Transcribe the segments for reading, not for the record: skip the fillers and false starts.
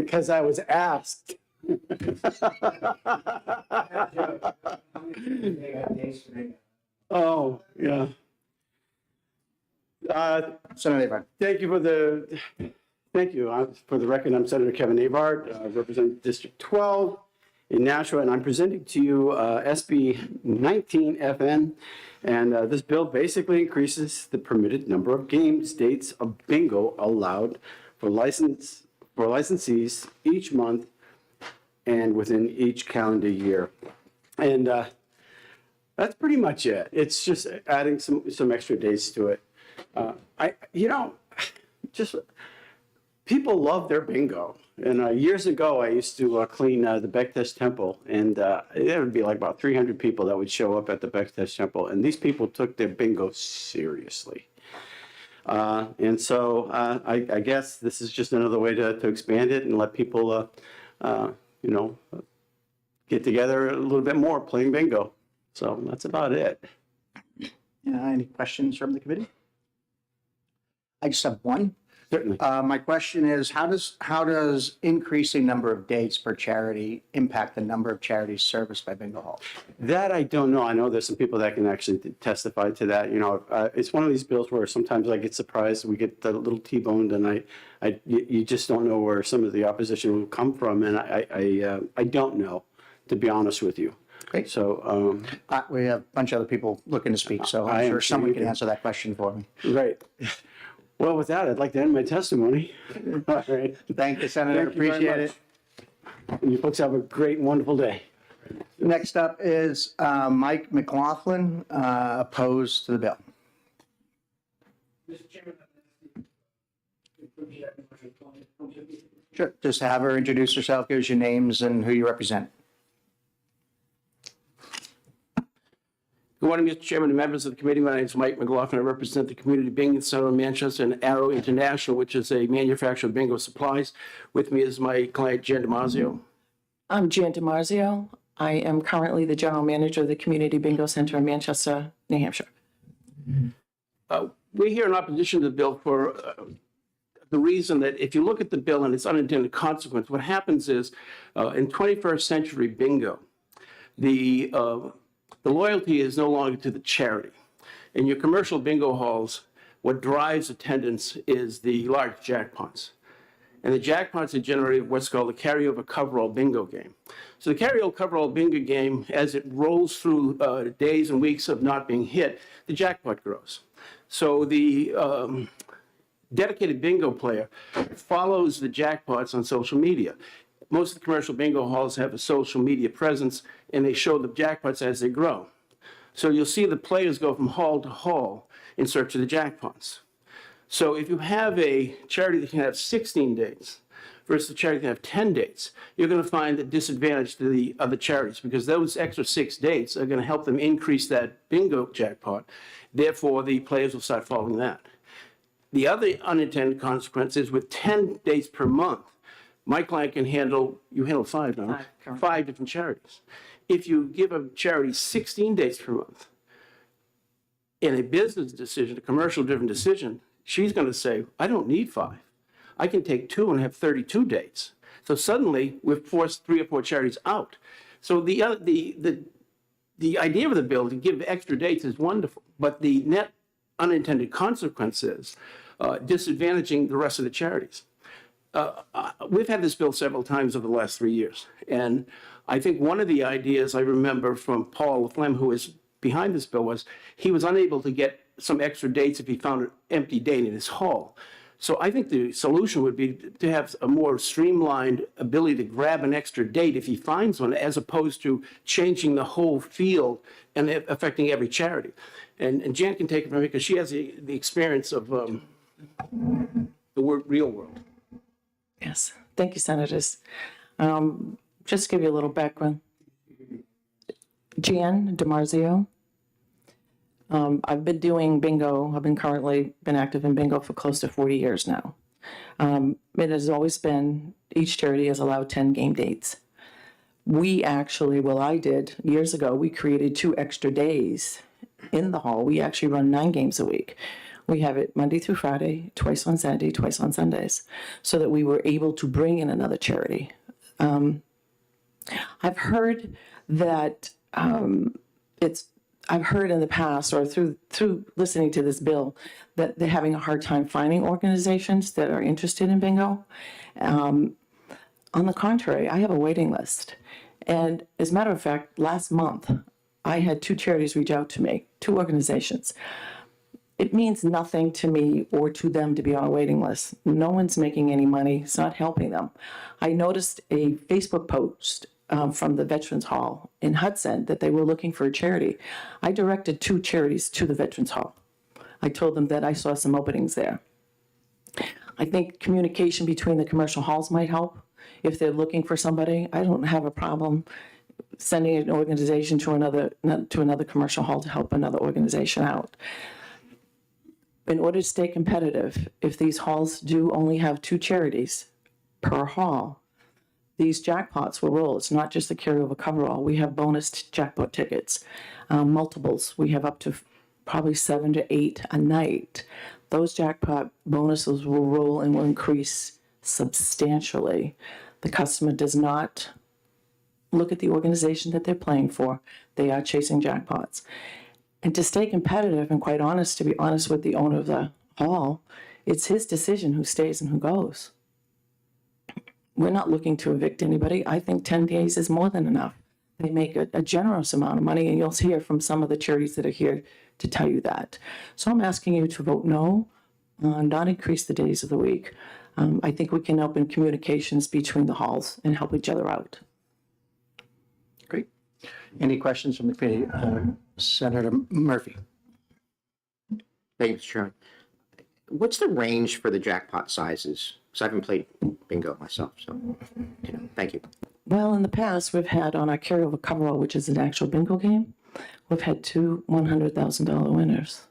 because I was asked. Oh, yeah. Senator Avard. Thank you for the record. I'm Senator Kevin Avard, represent District 12 in Nashua, and I'm presenting to you SB 19FN. And this bill basically increases the permitted number of game dates of bingo allowed for licensees each month and within each calendar year. And that's pretty much it. It's just adding some extra days to it. Just people love their bingo. And years ago, I used to clean the Bektesh Temple, and there would be like about 300 people that would show up at the Bektesh Temple, and these people took their bingo seriously. And so I guess this is just another way to expand it and let people, get together a little bit more playing bingo. So that's about it. Any questions from the committee? I just have one. Certainly. My question is, how does increasing number of dates per charity impact the number of charities serviced by bingo halls? That I don't know. I know there's some people that can actually testify to that. It's one of these bills where sometimes I get surprised. We get a little T-boned, and you just don't know where some of the opposition will come from, and I don't know, to be honest with you. Great. So We have a bunch of other people looking to speak, so I'm sure someone can answer that question for me. right. Well, with that, I'd like to end my testimony. All right. Thank you, Senator. Thank you very Appreciate much. it. And you folks have a great and wonderful day. Next up is Mike McLaughlin, opposed to the bill. Mr. Chairman, Sure. Just have her introduce herself, give us your names and who you represent. good morning, Mr. Chairman and members of the committee. My name is Mike McLaughlin. I represent the Community Bingo Center in Manchester and Arrow International, which is a manufacturer of bingo supplies. With me is my client, Jan DeMarzio. I'm Jan DeMarzio. I am currently the general manager of the Community Bingo Center in Manchester, New Hampshire. We're here in opposition to the bill for the reason that if you look at the bill and its unintended consequence, what happens is in 21st century bingo, the loyalty is no longer to the charity. In your commercial bingo halls, what drives attendance is the large jackpots. And the jackpots are generated what's called the carryover coverall bingo game. So the carryover coverall bingo game, as it rolls through days and weeks of not being hit, the jackpot grows. So the dedicated bingo player follows the jackpots on social media. Most of the commercial bingo halls have a social media presence, and they show the jackpots as they grow. So you'll see the players go from hall to hall in search of the jackpots. So if you have a charity that can have 16 dates versus a charity that can have 10 dates, you're going to find a disadvantage to the other charities because those extra 6 dates are going to help them increase that bingo jackpot. Therefore, the players will start following that. The other unintended consequence is with 10 dates per month, my client can handle, you handle 5 now, 5 currently. 5 different charities. If you give a charity 16 dates per month, in a business decision, a commercial-driven decision, she's going to say, I don't need 5. I can take 2 and have 32 dates. So suddenly, we've forced 3 or 4 charities out. So the idea of the bill to give extra dates is wonderful, but the net unintended consequence is disadvantaging the rest of the charities. We've had this bill several times over the last 3 years, and I think one of the ideas I remember from Paul Flem, who is behind this bill, was he was unable to get some extra dates if he found an empty date in his hall. So I think the solution would be to have a more streamlined ability to grab an extra date if he finds one, as opposed to changing the whole field and affecting every charity. And Jan can take it from me because she has the experience of the real world. Yes, thank you, Senators. Just to give you a little background. Jan DeMarzio. I've been doing bingo. I've been active in bingo for close to 40 years now. It has always been, each charity has allowed 10 game dates. I did years ago, we created 2 extra days in the hall. We actually run 9 games a week. We have it Monday through Friday, twice on Saturday, twice on Sundays, so that we were able to bring in another charity. I've heard that I've heard in the past or through listening to this bill that they're having a hard time finding organizations that are interested in bingo. On the contrary, I have a waiting list. And as a matter of fact, last month, I had 2 charities reach out to me, 2 organizations. It means nothing to me or to them to be on a waiting list. No one's making any money. It's not helping them. I noticed a Facebook post from the Veterans Hall in Hudson that they were looking for a charity. I directed 2 charities to the Veterans Hall. I told them that I saw some openings there. I think communication between the commercial halls might help. If they're looking for somebody, I don't have a problem sending an organization to another commercial hall to help another organization out. In order to stay competitive, if these halls do only have 2 charities per hall, these jackpots will roll. It's not just a carryover coverall. We have bonus jackpot tickets, multiples. We have up to probably 7 to 8 a night. Those jackpot bonuses will roll and will increase substantially. The customer does not look at the organization that they're playing for. They are chasing jackpots. And to stay competitive and quite honest, to be honest with the owner of the hall, it's his decision who stays and who goes. We're not looking to evict anybody. I think 10 days is more than enough. They make a generous amount of money, and you'll hear from some of the charities that are here to tell you that. So I'm asking you to vote no, not increase the days of the week. I think we can open communications between the halls and help each other out. Great. Any questions from the committee? Senator Murphy. Thank you, Mr. Chairman. What's the range for the jackpot sizes? Because I haven't played bingo myself, so, thank you. Well, in the past, we've had on our carryover coverall, which is an actual bingo game, we've had 2 $100,000 winners.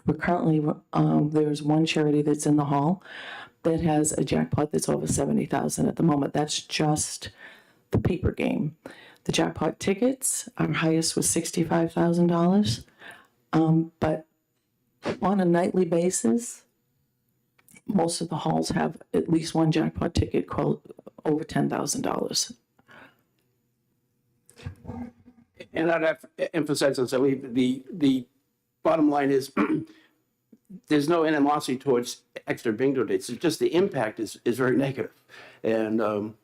We're currently, there's one charity that's in the hall that has a jackpot that's over 70,000 at the moment. That's just the paper game. The jackpot tickets, our highest was $65,000. But on a nightly basis, most of the halls have at least one jackpot ticket over $10,000. And I'd have to emphasize this, I believe the bottom line is there's no animosity towards extra bingo dates. It's just the impact is very negative. And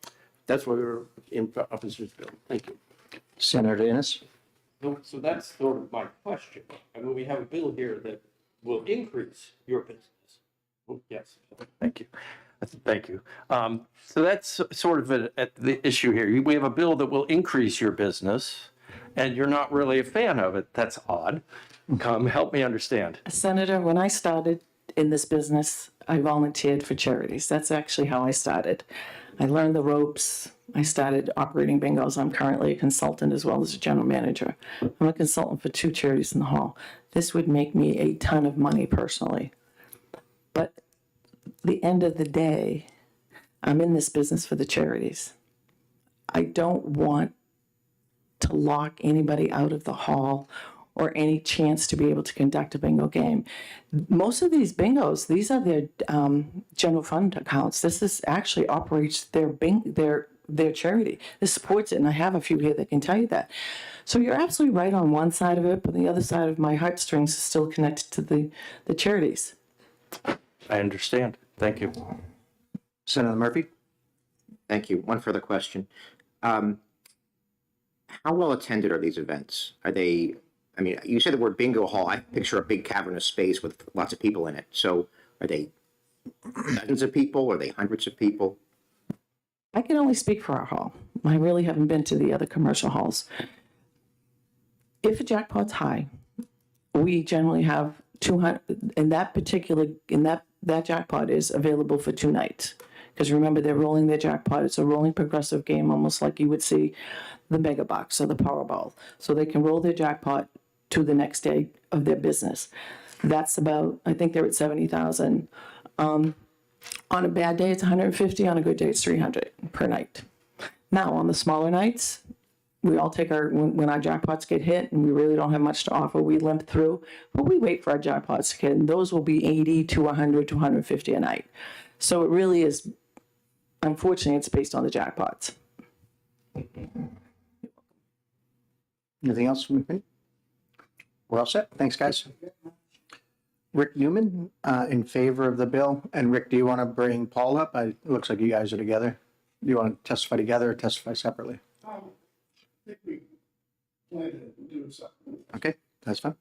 that's why we're in opposition to the bill. Thank you. Senator Innes. So that's sort of my question. I mean, we have a bill here that will increase your business. Well, yes. Thank you. Thank you. So that's sort of at the issue here. We have a bill that will increase your business, and you're not really a fan of it. That's odd. Help me understand. Senator, when I started in this business, I volunteered for charities. That's actually how I started. I learned the ropes. I started operating bingos. I'm currently a consultant as well as a general manager. I'm a consultant for 2 charities in the hall. This would make me a ton of money personally. But the end of the day, I'm in this business for the charities. I don't want to lock anybody out of the hall or any chance to be able to conduct a bingo game. Most of these bingos, these are their general fund accounts. This is actually operates their charity. This supports it, and I have a few here that can tell you that. So you're absolutely right on one side of it, but the other side of my heartstrings is still connected to the charities. I understand. Thank you. Senator Murphy. Thank you. One further question. How well attended are these events? Are they, I mean, you said the word bingo hall. I picture a big cavernous space with lots of people in it. So are they dozens of people? Are they hundreds of people? I can only speak for our hall. I really haven't been to the other commercial halls. If a jackpot's high, we generally have 200, and that jackpot is available for 2 nights. Because remember, they're rolling their jackpot. It's a rolling progressive game, almost like you would see the Mega Box or the Powerball. So they can roll their jackpot to the next day of their business. That's about, I think they're at 70,000. On a bad day, it's 150. On a good day, it's 300 per night. Now, on the smaller nights, we all take when our jackpots get hit and we really don't have much to offer, we limp through, but we wait for our jackpots to hit, and those will be 80 to 100 to 150 a night. So it really is, unfortunately, it's based on the jackpots. Anything else from the committee? We're all set. Thanks, guys. Rick Newman, in favor of the bill. And Rick, do you want to bring Paul up? It looks like you guys are together. Do you want to testify together or testify separately? I think we plan to do something. Okay, that's fine.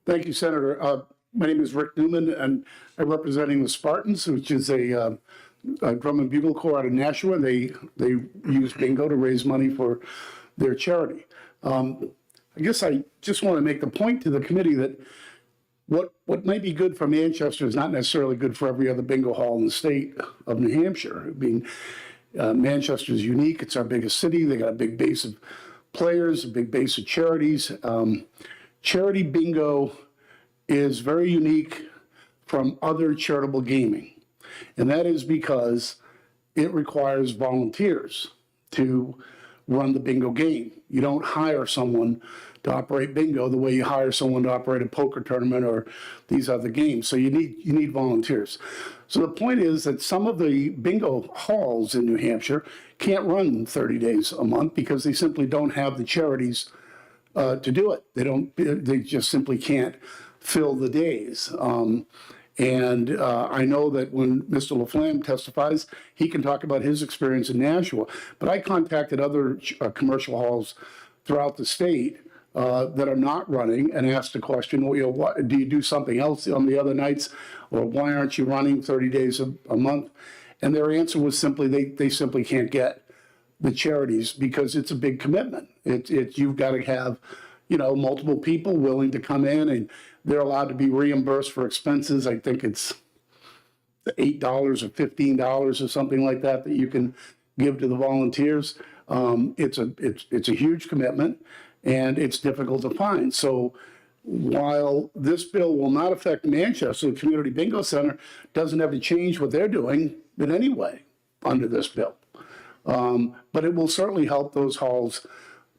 Thank you, Senator. My name is Rick Newman, and I'm representing the Spartans, which is a drum and bugle corps out of Nashua. They use bingo to raise money for their charity. I guess I just want to make the point to the committee that what might be good for Manchester is not necessarily good for every other bingo hall in the state of New Hampshire. I mean, Manchester is unique. It's our biggest city. They got a big base of players, a big base of charities. Charity bingo is very unique from other charitable gaming. And that is because it requires volunteers to run the bingo game. You don't hire someone to operate bingo the way you hire someone to operate a poker tournament or these other games. So you need volunteers. So the point is that some of the bingo halls in New Hampshire can't run 30 days a month because they simply don't have the charities to do it. They just simply can't fill the days. I know that when Mr. LaFlamme testifies, he can talk about his experience in Nashua. But I contacted other commercial halls throughout the state that are not running and asked the question, well, what, do you do something else on the other nights? Or why aren't you running 30 days a month? And their answer was simply they simply can't get the charities because it's a big commitment. You've got to have, multiple people willing to come in, and they're allowed to be reimbursed for expenses. I think it's $8 or $15 or something like that you can give to the volunteers. It's a huge commitment, and it's difficult to find. So while this bill will not affect Manchester, the Community Bingo Center doesn't have to change what they're doing in any way under this bill. But it will certainly help those halls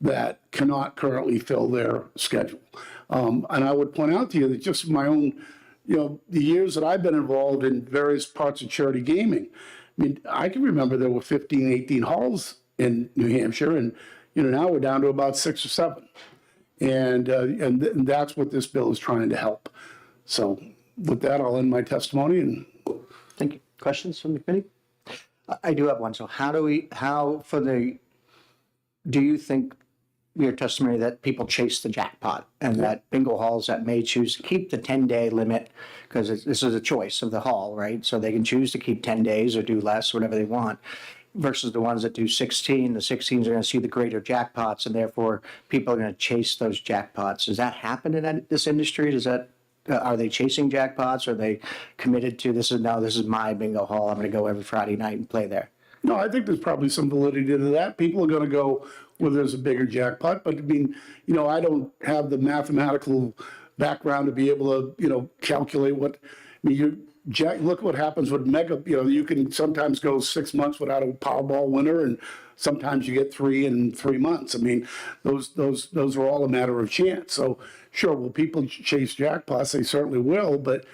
that cannot currently fill their schedule. And I would point out to you that just my own, the years that I've been involved in various parts of charity gaming, I mean, I can remember there were 15, 18 halls in New Hampshire, and now we're down to about 6 or 7. And that's what this bill is trying to help. So with that, I'll end my testimony. And Thank you. Questions from the committee? I do have one. So do you think your testimony that people chase the jackpot and that bingo halls that may choose to keep the 10-day limit, because this is a choice of the hall, right? So they can choose to keep 10 days or do less, whatever they want, versus the ones that do 16. The 16s are going to see the greater jackpots, and therefore people are going to chase those jackpots. Does that happen in this industry? Are they chasing jackpots? Are they committed to this is my bingo hall. I'm going to go every Friday night and play there? no, I think there's probably some validity to that. People are going to go where there's a bigger jackpot. But I mean, I don't have the mathematical background to be able to, calculate what. I mean, look what happens with mega. You can sometimes go 6 months without a Powerball winner, and sometimes you get 3 in 3 months. I mean, those are all a matter of chance. So sure, will people chase jackpots? They certainly will. But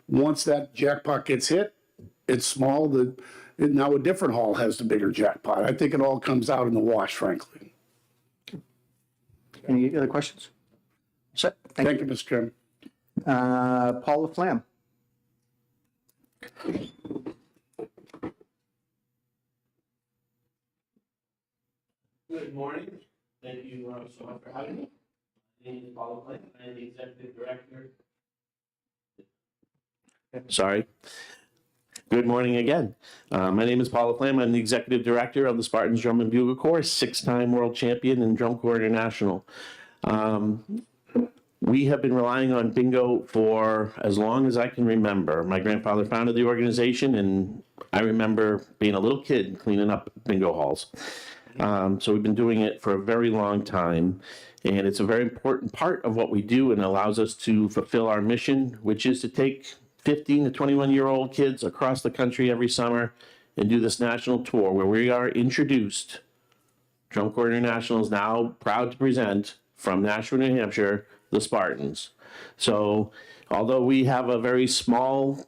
once that jackpot gets hit, it's small. Now a different hall has the bigger jackpot. I think it all comes out in the wash, frankly. Any other questions? Set. Thank you, Mr. Chairman. Paul LaFlamme. Good morning. Thank you so much for having me. My name is Paul LaFlamme. I am the Executive Director. Sorry. Good morning again. My name is Paul LaFlamme. I'm the Executive Director of the Spartans Drum and Bugle Corps, 6-time world champion in Drum Corps International. We have been relying on bingo for as long as I can remember. My grandfather founded the organization, and I remember being a little kid cleaning up bingo halls. So we've been doing it for a very long time, and it's a very important part of what we do and allows us to fulfill our mission, which is to take 15 to 21-year-old kids across the country every summer and do this national tour where we are introduced. Drum Corps International is now proud to present from Nashua, New Hampshire, the Spartans. So although we have a very small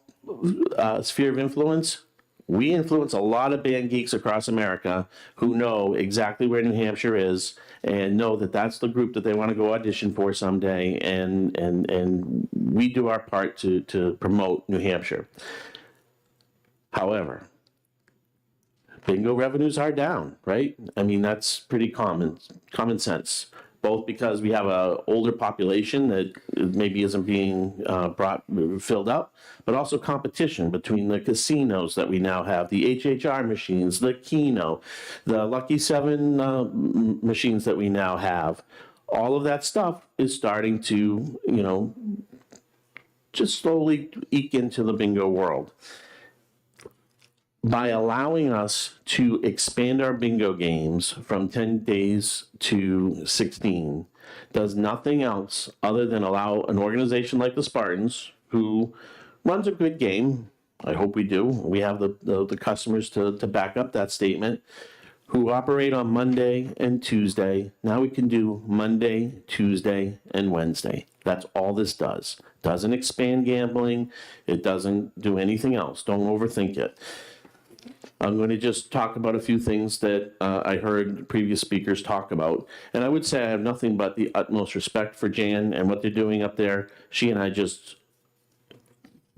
sphere of influence, we influence a lot of band geeks across America who know exactly where New Hampshire is and know that that's the group that they want to go audition for someday. And we do our part to promote New Hampshire. However, bingo revenues are down, right? I mean, that's pretty common sense, both because we have a older population that maybe isn't being filled up, but also competition between the casinos that we now have, the HHR machines, the Keno, the Lucky 7 machines that we now have. All of that stuff is starting to, just slowly eke into the bingo world. By allowing us to expand our bingo games from 10 days to 16 does nothing else other than allow an organization like the Spartans, who runs a good game, I hope we do, we have the customers to back up that statement, who operate on Monday and Tuesday. Now we can do Monday, Tuesday, and Wednesday. That's all this does. Doesn't expand gambling. It doesn't do anything else. Don't overthink it. I'm going to just talk about a few things that I heard previous speakers talk about. And I would say I have nothing but the utmost respect for Jan and what they're doing up there. She and I just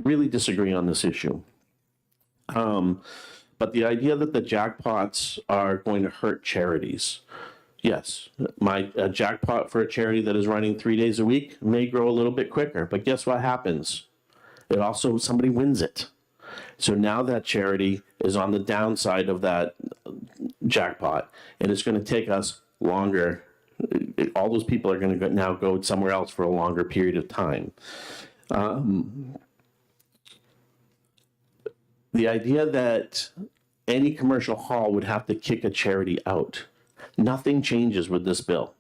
really disagree on this issue. But the idea that the jackpots are going to hurt charities. Yes, my jackpot for a charity that is running 3 days a week may grow a little bit quicker. But guess what happens? It also, somebody wins it. So now that charity is on the downside of that jackpot, and it's going to take us longer. All those people are going to now go somewhere else for a longer period of time. The idea that any commercial hall would have to kick a charity out, nothing changes with this bill.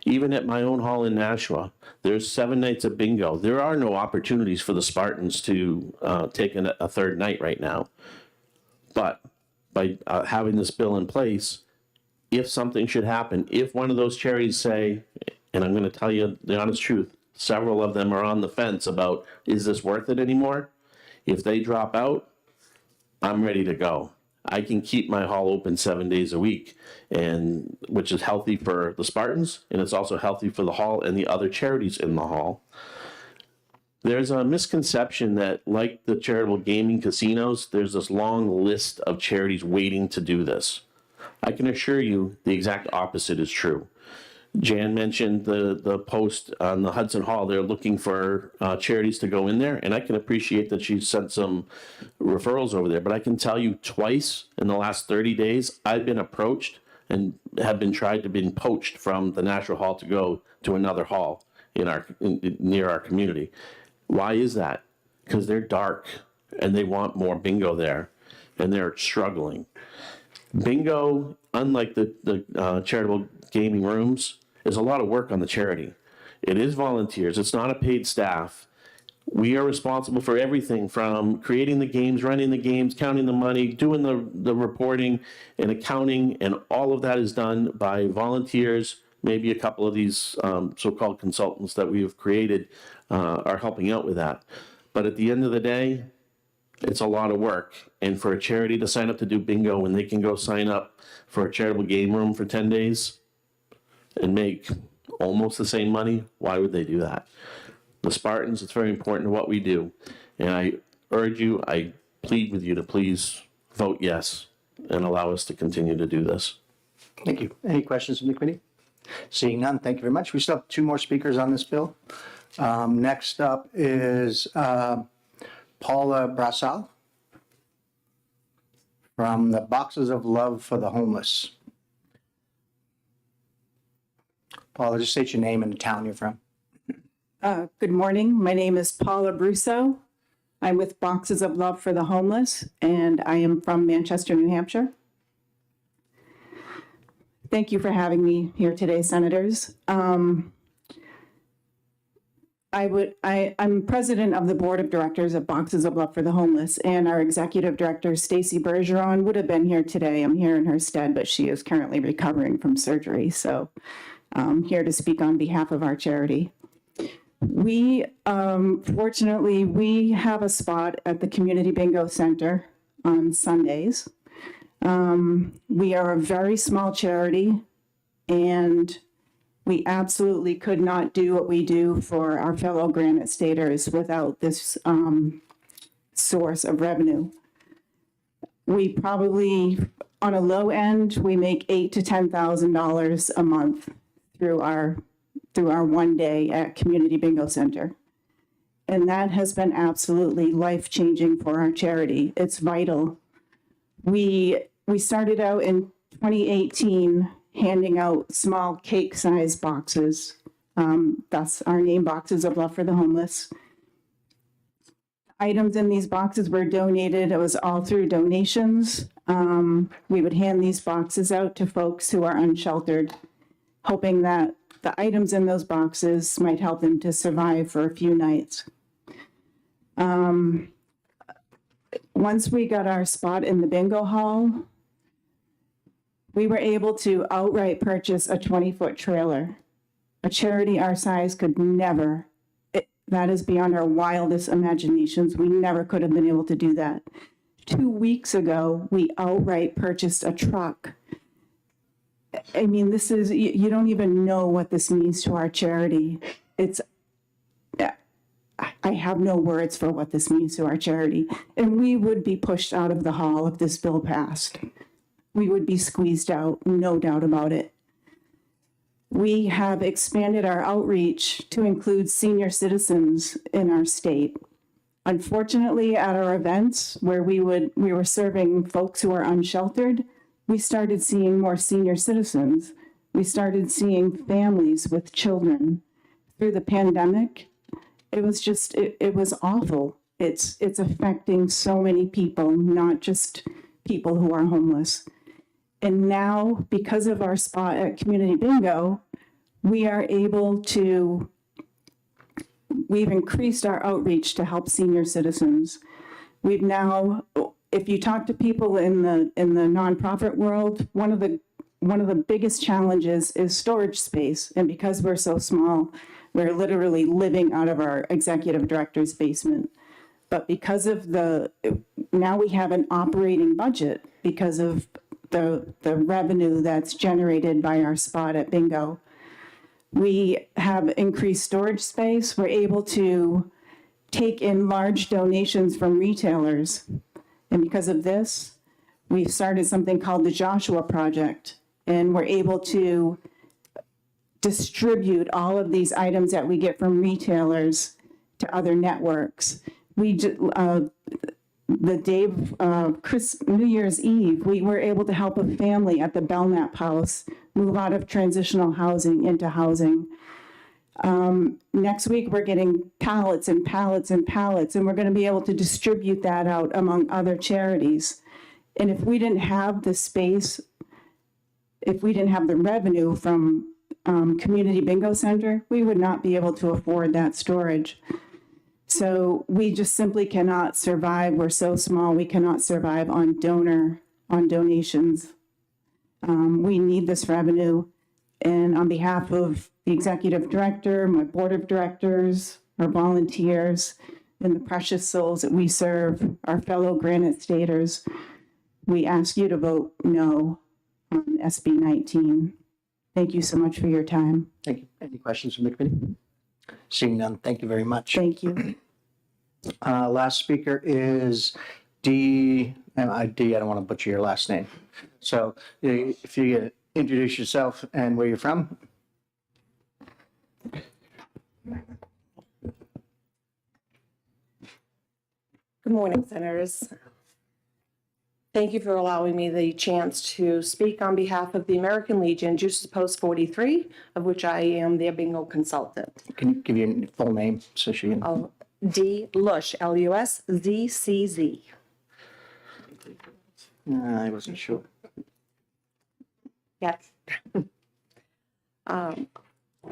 Even at my own hall in Nashua, there's 7 nights of bingo. There are no opportunities for the Spartans to take a third night right now. But by having this bill in place, if something should happen, if one of those charities say, and I'm going to tell you the honest truth, several of them are on the fence about, is this worth it anymore? If they drop out, I'm ready to go. I can keep my hall open 7 days a week, and which is healthy for the Spartans, and it's also healthy for the hall and the other charities in the hall. There's a misconception that, like the charitable gaming casinos, there's this long list of charities waiting to do this. I can assure you the exact opposite is true. Jan mentioned the post on the Hudson Hall. They're looking for charities to go in there, and I can appreciate that she sent some referrals over there. But I can tell you twice in the last 30 days, I've been approached and have been poached from the National Hall to go to another hall near our community. Why is that? Because they're dark and they want more bingo there, and they're struggling. Bingo, unlike the charitable gaming rooms, is a lot of work on the charity. It is volunteers. It's not a paid staff. We are responsible for everything from creating the games, running the games, counting the money, doing the reporting and accounting, and all of that is done by volunteers. Maybe a couple of these so-called consultants that we have created are helping out with that. But at the end of the day, it's a lot of work. And for a charity to sign up to do bingo when they can go sign up for a charitable game room for 10 days and make almost the same money, why would they do that? The Spartans, it's very important to what we do. And I urge you, I plead with you to please vote yes and allow us to continue to do this. Thank you. Any questions from the committee? Seeing none, thank you very much. We still have 2 more speakers on this bill. Next up is Paula Brassal from the Boxes of Love for the Homeless. Paula, just state your name and the town you're from. Good morning. My name is Paula Brusso. I'm with Boxes of Love for the Homeless, and I am from Manchester, New Hampshire. Thank you for having me here today, Senators. I'm president of the board of directors of Boxes of Love for the Homeless, and our executive director, Stacy Bergeron, would have been here today. I'm here in her stead, but she is currently recovering from surgery. So I'm here to speak on behalf of our charity. We, fortunately, we have a spot at the Community Bingo Center on Sundays. We are a very small charity, and we absolutely could not do what we do for our fellow Granite Staters without this source of revenue. We probably, on a low end, we make $8,000 to $10,000 a month through our one day at Community Bingo Center. And that has been absolutely life-changing for our charity. It's vital. We started out in 2018 handing out small cake-sized boxes. That's our name, Boxes of Love for the Homeless. Items in these boxes were donated. It was all through donations. We would hand these boxes out to folks who are unsheltered, hoping that the items in those boxes might help them to survive for a few nights. Once we got our spot in the bingo hall, we were able to outright purchase a 20-foot trailer. A charity our size could never, that is beyond our wildest imaginations. We never could have been able to do that. 2 weeks ago, we outright purchased a truck. I mean, this is, you don't even know what this means to our charity. I have no words for what this means to our charity. And we would be pushed out of the hall if this bill passed. We would be squeezed out, no doubt about it. We have expanded our outreach to include senior citizens in our state. Unfortunately, at our events where we were serving folks who are unsheltered, we started seeing more senior citizens. We started seeing families with children. Through the pandemic, it was just, it was awful. It's affecting so many people, not just people who are homeless. And now, because of our spot at Community Bingo, we are able to, we've increased our outreach to help senior citizens. We've now, if you talk to people in the nonprofit world, one of the biggest challenges is storage space. And because we're so small, we're literally living out of our executive director's basement. But because of now we have an operating budget because of the revenue that's generated by our spot at Bingo. We have increased storage space. We're able to take in large donations from retailers. And because of this, we've started something called the Joshua Project. And we're able to distribute all of these items that we get from retailers to other networks. The day of New Year's Eve, we were able to help a family at the Belknap House move out of transitional housing into housing. Next week, we're getting pallets and pallets and pallets, and we're going to be able to distribute that out among other charities. And if we didn't have the space, if we didn't have the revenue from Community Bingo Center, we would not be able to afford that storage. So we just simply cannot survive. We're so small, we cannot survive on donations. We need this revenue. And on behalf of the executive director, my board of directors, our volunteers, and the precious souls that we serve, our fellow Granite Staters, we ask you to vote no on SB 19. Thank you so much for your time. Thank you. Any questions from the committee? Seeing none, thank you very much. Thank you. Last speaker is D, I don't want to butcher your last name. So if you could introduce yourself and where you're from. Good morning, Senators. Thank you for allowing me the chance to speak on behalf of the American Legion, Juices Post 43, of which I am their bingo consultant. Can you give your full name so she can? D. Lush, L-U-S-Z-C-Z. I wasn't sure. Yes. I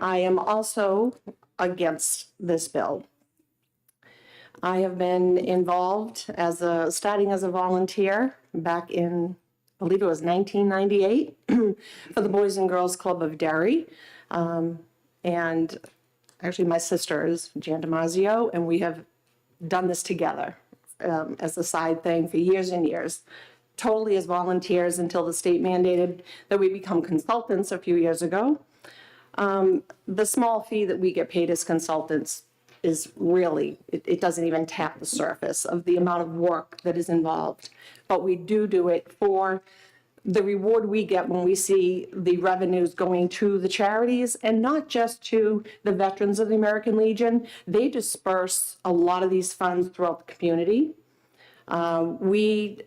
am also against this bill. I have been involved starting as a volunteer back in, I believe it was 1998, for the Boys and Girls Club of Derry. And actually my sister is Jan DeMarzio, and we have done this together as a side thing for years and years, totally as volunteers until the state mandated that we become consultants a few years ago. The small fee that we get paid as consultants is really, it doesn't even tap the surface of the amount of work that is involved. But we do it for the reward we get when we see the revenues going to the charities, and not just to the veterans of the American Legion. They disperse a lot of these funds throughout the community.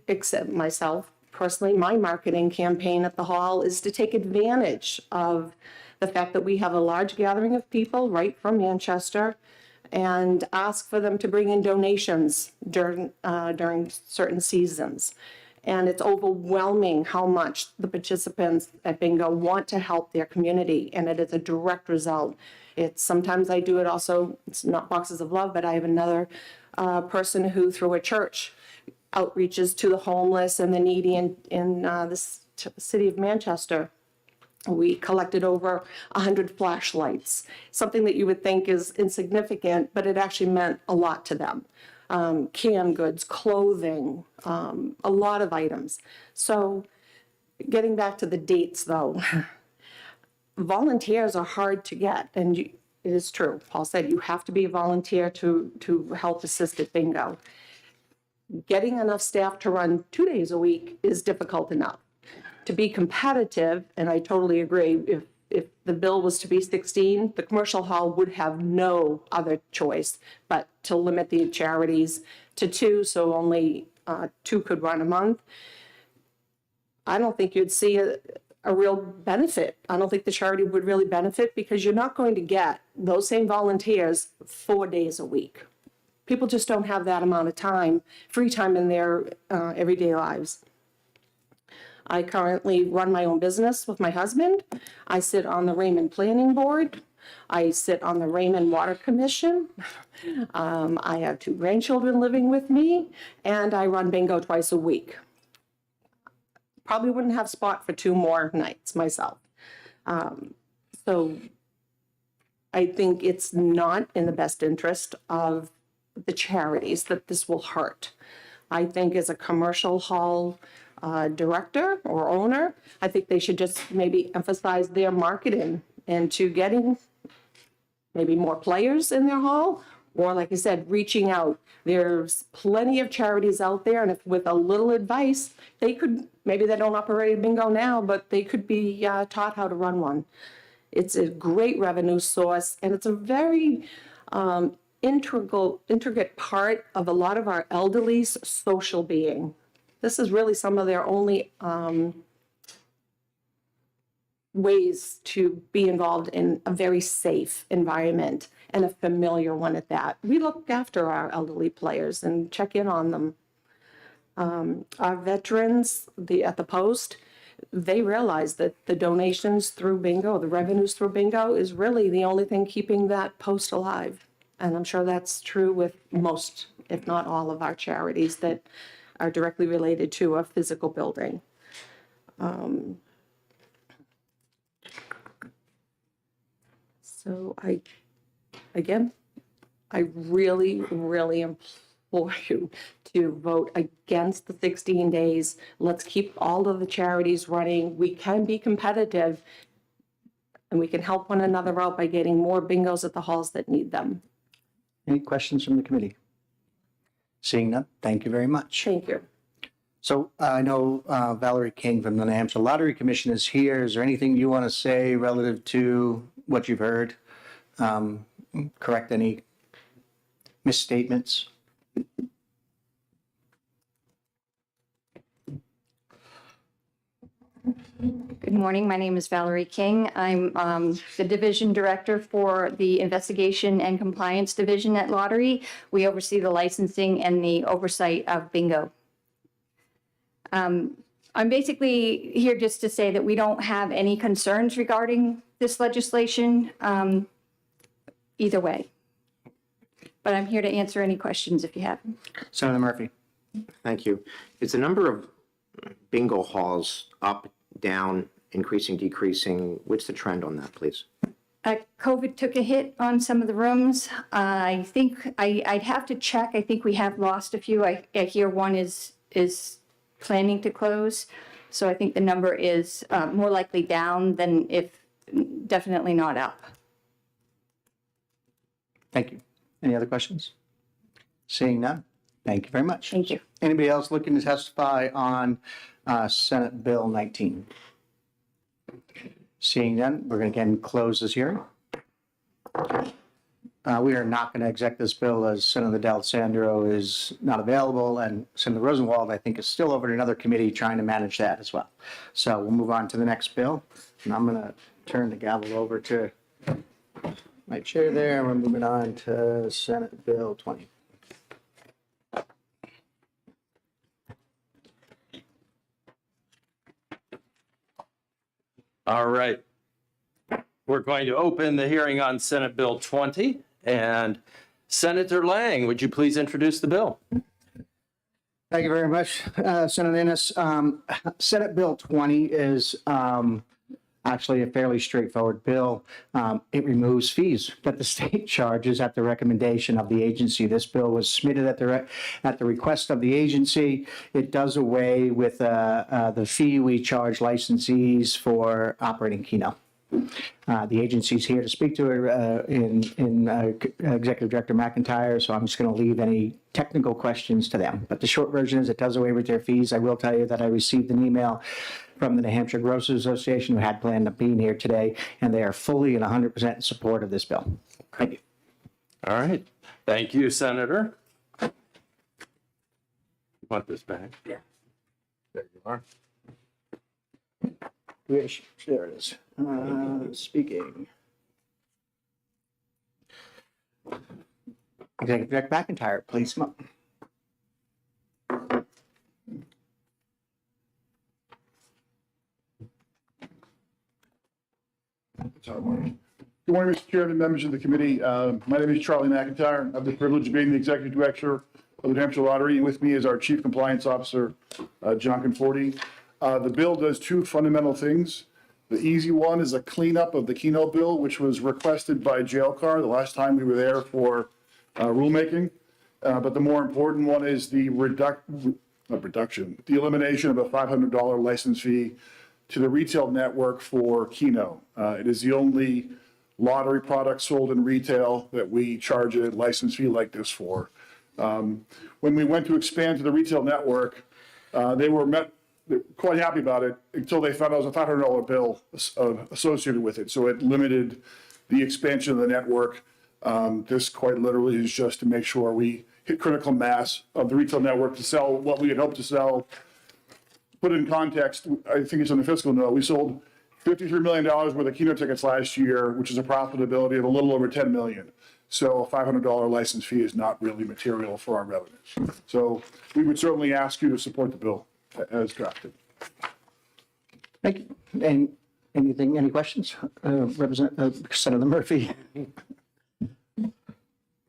Except myself personally, my marketing campaign at the hall is to take advantage of the fact that we have a large gathering of people right from Manchester, and ask for them to bring in donations during certain seasons. And it's overwhelming how much the participants at bingo want to help their community, and it is a direct result. Sometimes I do it also, it's not boxes of love, but I have another person who, through a church, outreaches to the homeless and the needy in the city of Manchester. We collected over 100 flashlights, something that you would think is insignificant, but it actually meant a lot to them. Canned goods, clothing, a lot of items. So getting back to the dates though, volunteers are hard to get, and it is true. Paul said you have to be a volunteer to help assist at bingo. Getting enough staff to run 2 days a week is difficult enough. To be competitive, and I totally agree, if the bill was to be 16, the commercial hall would have no other choice but to limit the charities to 2, so only 2 could run a month. I don't think you'd see a real benefit. I don't think the charity would really benefit, because you're not going to get those same volunteers 4 days a week. People just don't have that amount of time, free time in their everyday lives. I currently run my own business with my husband. I sit on the Raymond Planning Board. I sit on the Raymond Water Commission. I have 2 grandchildren living with me, and I run bingo twice a week. Probably wouldn't have spot for 2 more nights myself. So I think it's not in the best interest of the charities that this will hurt. I think as a commercial hall director or owner, I think they should just maybe emphasize their marketing into getting maybe more players in their hall, or like I said, reaching out. There's plenty of charities out there, and if with a little advice, they could, maybe they don't operate bingo now, but they could be taught how to run one. It's a great revenue source, and it's a very intricate part of a lot of our elderly's social being. This is really some of their only ways to be involved in a very safe environment, and a familiar one at that. We look after our elderly players and check in on them. Our veterans at the post, they realize that the donations through bingo, the revenues through bingo, is really the only thing keeping that post alive. And I'm sure that's true with most, if not all, of our charities that are directly related to a physical building. So I really, really implore you to vote against the 16 days. Let's keep all of the charities running. We can be competitive, and we can help one another out by getting more bingos at the halls that need them. Any questions from the committee? Seeing none, thank you very much. Thank you. So I know Valerie King from the New Hampshire Lottery Commission is here. Is there anything you want to say relative to what you've heard? Correct any misstatements? Good morning. My name is Valerie King. I'm the division director for the Investigation and Compliance Division at Lottery. We oversee the licensing and the oversight of bingo. I'm basically here just to say that we don't have any concerns regarding this legislation. either way. But I'm here to answer any questions if you have them. Senator Murphy. Thank you. Is the number of bingo halls up, down, increasing, decreasing? What's the trend on that, please? COVID took a hit on some of the rooms. I think I'd have to check. I think we have lost a few. I hear one is planning to close. So I think the number is more likely down than definitely not up. Thank you. Any other questions? Seeing none. Thank you very much. Thank you. Anybody else looking to testify on Senate Bill 19? Seeing none, we're going to again close this hearing. We are not going to exec this bill as Senator D'Alessandro is not available, and Senator Rosenwald, I think, is still over at another committee trying to manage that as well. So we'll move on to the next bill, and I'm going to turn the gavel over to my chair there, and we're moving on to Senate Bill 20. All right. We're going to open the hearing on Senate Bill 20. And Senator Lang, would you please introduce the bill? Thank you very much, Senator Ennis. Senate Bill 20 is actually a fairly straightforward bill. It removes fees that the state charges at the recommendation of the agency. This bill was submitted at the request of the agency. It does away with the fee we charge licensees for operating Keno. The agency's here to speak to it in Executive Director McIntyre, so I'm just going to leave any technical questions to them. But the short version is it does away with their fees. I will tell you that I received an email from the New Hampshire Grocers Association who had planned on being here today, and they are fully and 100% in support of this bill. Thank you. All right. Thank you, Senator. You want this back? Yeah. There you are. There it is. Speaking. Executive Director McIntyre, please come up. Good morning, Mr. Chairman, members of the committee. My name is Charlie McIntyre. I have the privilege of being the Executive Director of the New Hampshire Lottery. And with me is our Chief Compliance Officer, John Conforti. The bill does two fundamental things. The easy one is a cleanup of the Keno bill, which was requested by Jailcar the last time we were there for rulemaking. But the more important one is the the elimination of a $500 license fee to the retail network for Keno. It is the only lottery product sold in retail that we charge a license fee like this for. When we went to expand to the retail network, they were quite happy about it until they found out it was a $500 bill associated with it. So it limited the expansion of the network. This quite literally is just to make sure we hit critical mass of the retail network to sell what we had hoped to sell. Put it in context, I think it's on the fiscal note, we sold $53 million worth of Keno tickets last year, which is a profitability of a little over $10 million. So a $500 license fee is not really material for our revenues. So we would certainly ask you to support the bill as drafted. Thank you. And any questions? Senator Murphy.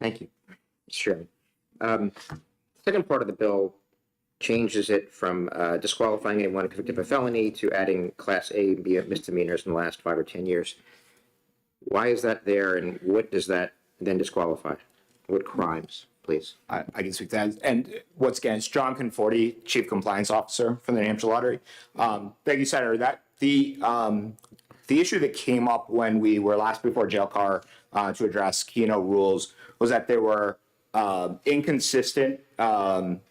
Thank you, Mr. Chairman. Second part of the bill changes it from disqualifying anyone convicted of a felony to adding Class A and B misdemeanors in the last 5 or 10 years. Why is that there, and what does that then disqualify? What crimes, please? I can speak to that. And once again, it's John Conforti, Chief Compliance Officer for the New Hampshire Lottery. Thank you, Senator. That the issue that came up when we were last before Jailcar to address Keno rules was that there were inconsistent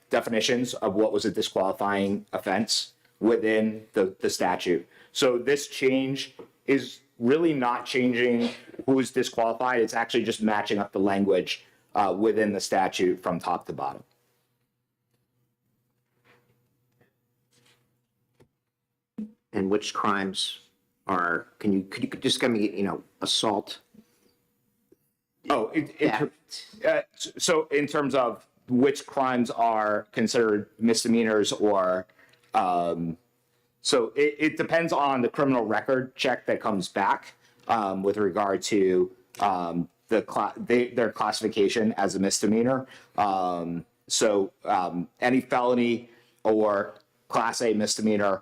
definitions of what was a disqualifying offense within the statute. So this change is really not changing who is disqualified. It's actually just matching up the language within the statute from top to bottom. And which crimes are, could you just give me, assault? Oh, so in terms of which crimes are considered misdemeanors or, so it depends on the criminal record check that comes back with regard to the their classification as a misdemeanor. Any felony or Class A misdemeanor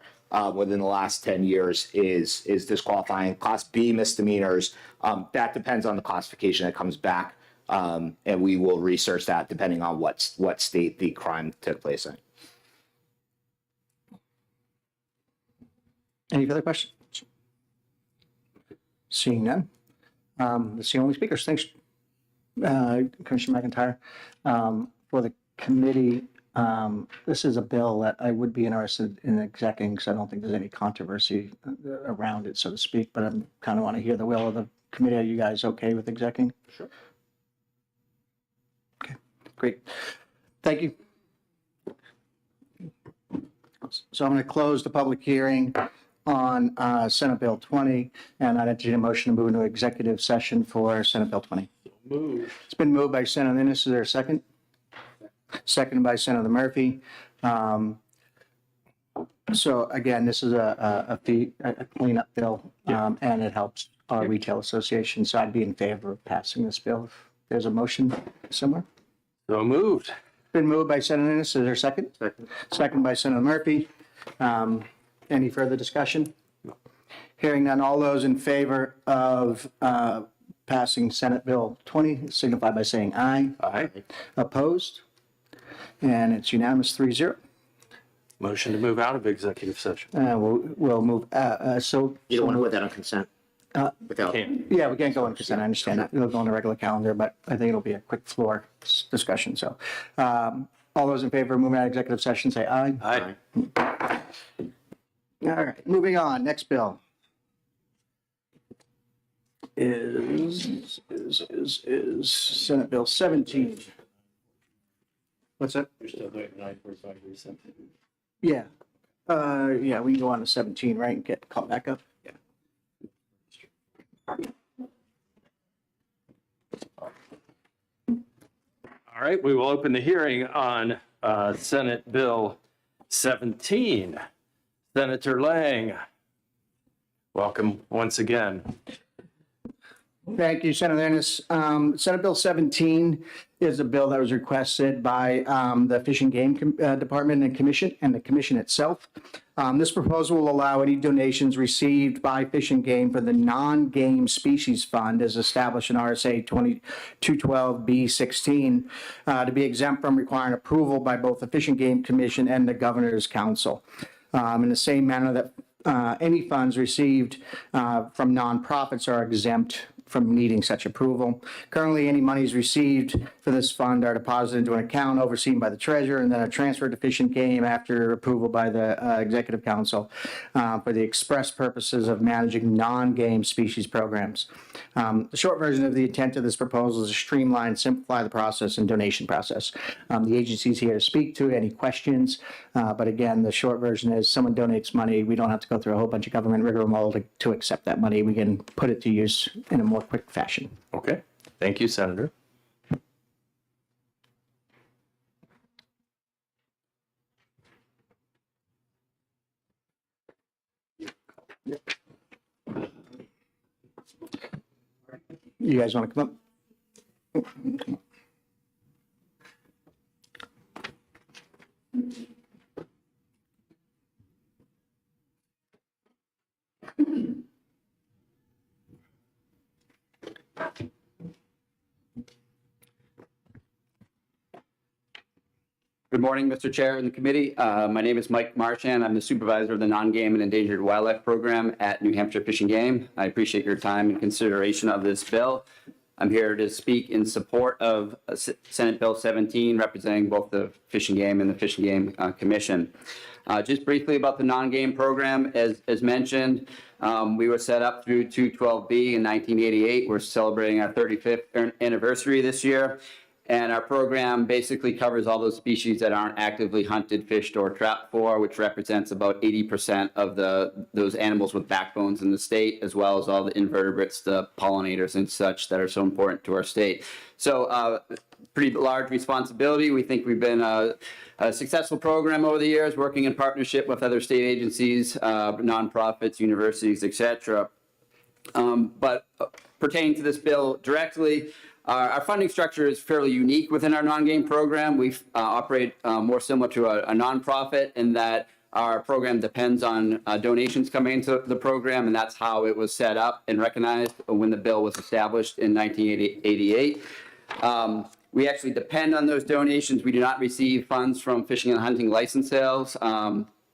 within the last 10 years is disqualifying. Class B misdemeanors, that depends on the classification that comes back, and we will research that depending on what state the crime took place in. Any further questions? Seeing none. That's the only speakers. Thanks, Commissioner McIntyre. For the committee, this is a bill that I would be interested in execing because I don't think there's any controversy around it, so to speak, but I kind of want to hear the will of the committee. Are you guys okay with execing? Sure. Okay, great. Thank you. So I'm going to close the public hearing on Senate Bill 20, and I'd entertain a motion to move into executive session for Senate Bill 20. Move. It's been moved by Senator Ennis. Is there a second? Seconded by Senator Murphy. So again, this is a cleanup bill, and it helps our retail association. So I'd be in favor of passing this bill. If there's a motion somewhere. So moved. Been moved by Senator Ennis. Is there a second? Second. Second by Senator Murphy. Any further discussion? Hearing none, all those in favor of passing Senate Bill 20 signify by saying aye. Aye. Opposed? And it's unanimous 3-0. Motion to move out of executive session. We'll move, so. You don't want to put that on consent? Without, Yeah, we can't go on consent, I understand that. It'll go on the regular calendar, but I think it'll be a quick floor discussion, so. All those in favor of moving out of executive session, say aye. Aye. All right, moving on, next bill is Senate Bill 17. What's that? You're still doing 9:45 recent. Yeah. Yeah, we can go on to 17, right, and get caught back up? Yeah. All right, we will open the hearing on Senate Bill 17. Senator Lang, welcome once again. Thank you, Senator Ennis. Senate Bill 17 is a bill that was requested by the Fish and Game Department and Commission and the Commission itself. This proposal will allow any donations received by Fish and Game for the non-game species fund as established in RSA 2212B16 to be exempt from requiring approval by both the Fish and Game Commission and the Governor's Council. In the same manner that any funds received from nonprofits are exempt from needing such approval. Currently, any monies received for this fund are deposited into an account overseen by the treasurer and then are transferred to Fish and Game after approval by the Executive Council for the express purposes of managing non-game species programs. The short version of the intent of this proposal is to streamline, simplify the process and donation process. The agency's here to speak to any questions, but again, the short version is someone donates money, we don't have to go through a whole bunch of government rigmarole to accept that money. We can put it to use in a more quick fashion. Okay, thank you, Senator. You guys want to come up? Good morning, Mr. Chair and the committee. My name is Mike Marshan. I'm the supervisor of the non-game and endangered wildlife program at New Hampshire Fish and Game. I appreciate your time and consideration of this bill. I'm here to speak in support of Senate Bill 17, representing both the Fish and Game and the Fish and Game Commission. Just briefly about the non-game program, as mentioned, we were set up through 212B in 1988. We're celebrating our 35th anniversary this year. And our program basically covers all those species that aren't actively hunted, fished, or trapped for, which represents about 80% of those animals with backbones in the state, as well as all the invertebrates, the pollinators and such that are so important to our state. So pretty large responsibility. We think we've been a successful program over the years, working in partnership with other state agencies, nonprofits, universities, et cetera. But pertaining to this bill directly, our funding structure is fairly unique within our non-game program. We operate more similar to a nonprofit in that our program depends on donations coming into the program, and that's how it was set up and recognized when the bill was established in 1988. We actually depend on those donations. We do not receive funds from fishing and hunting license sales,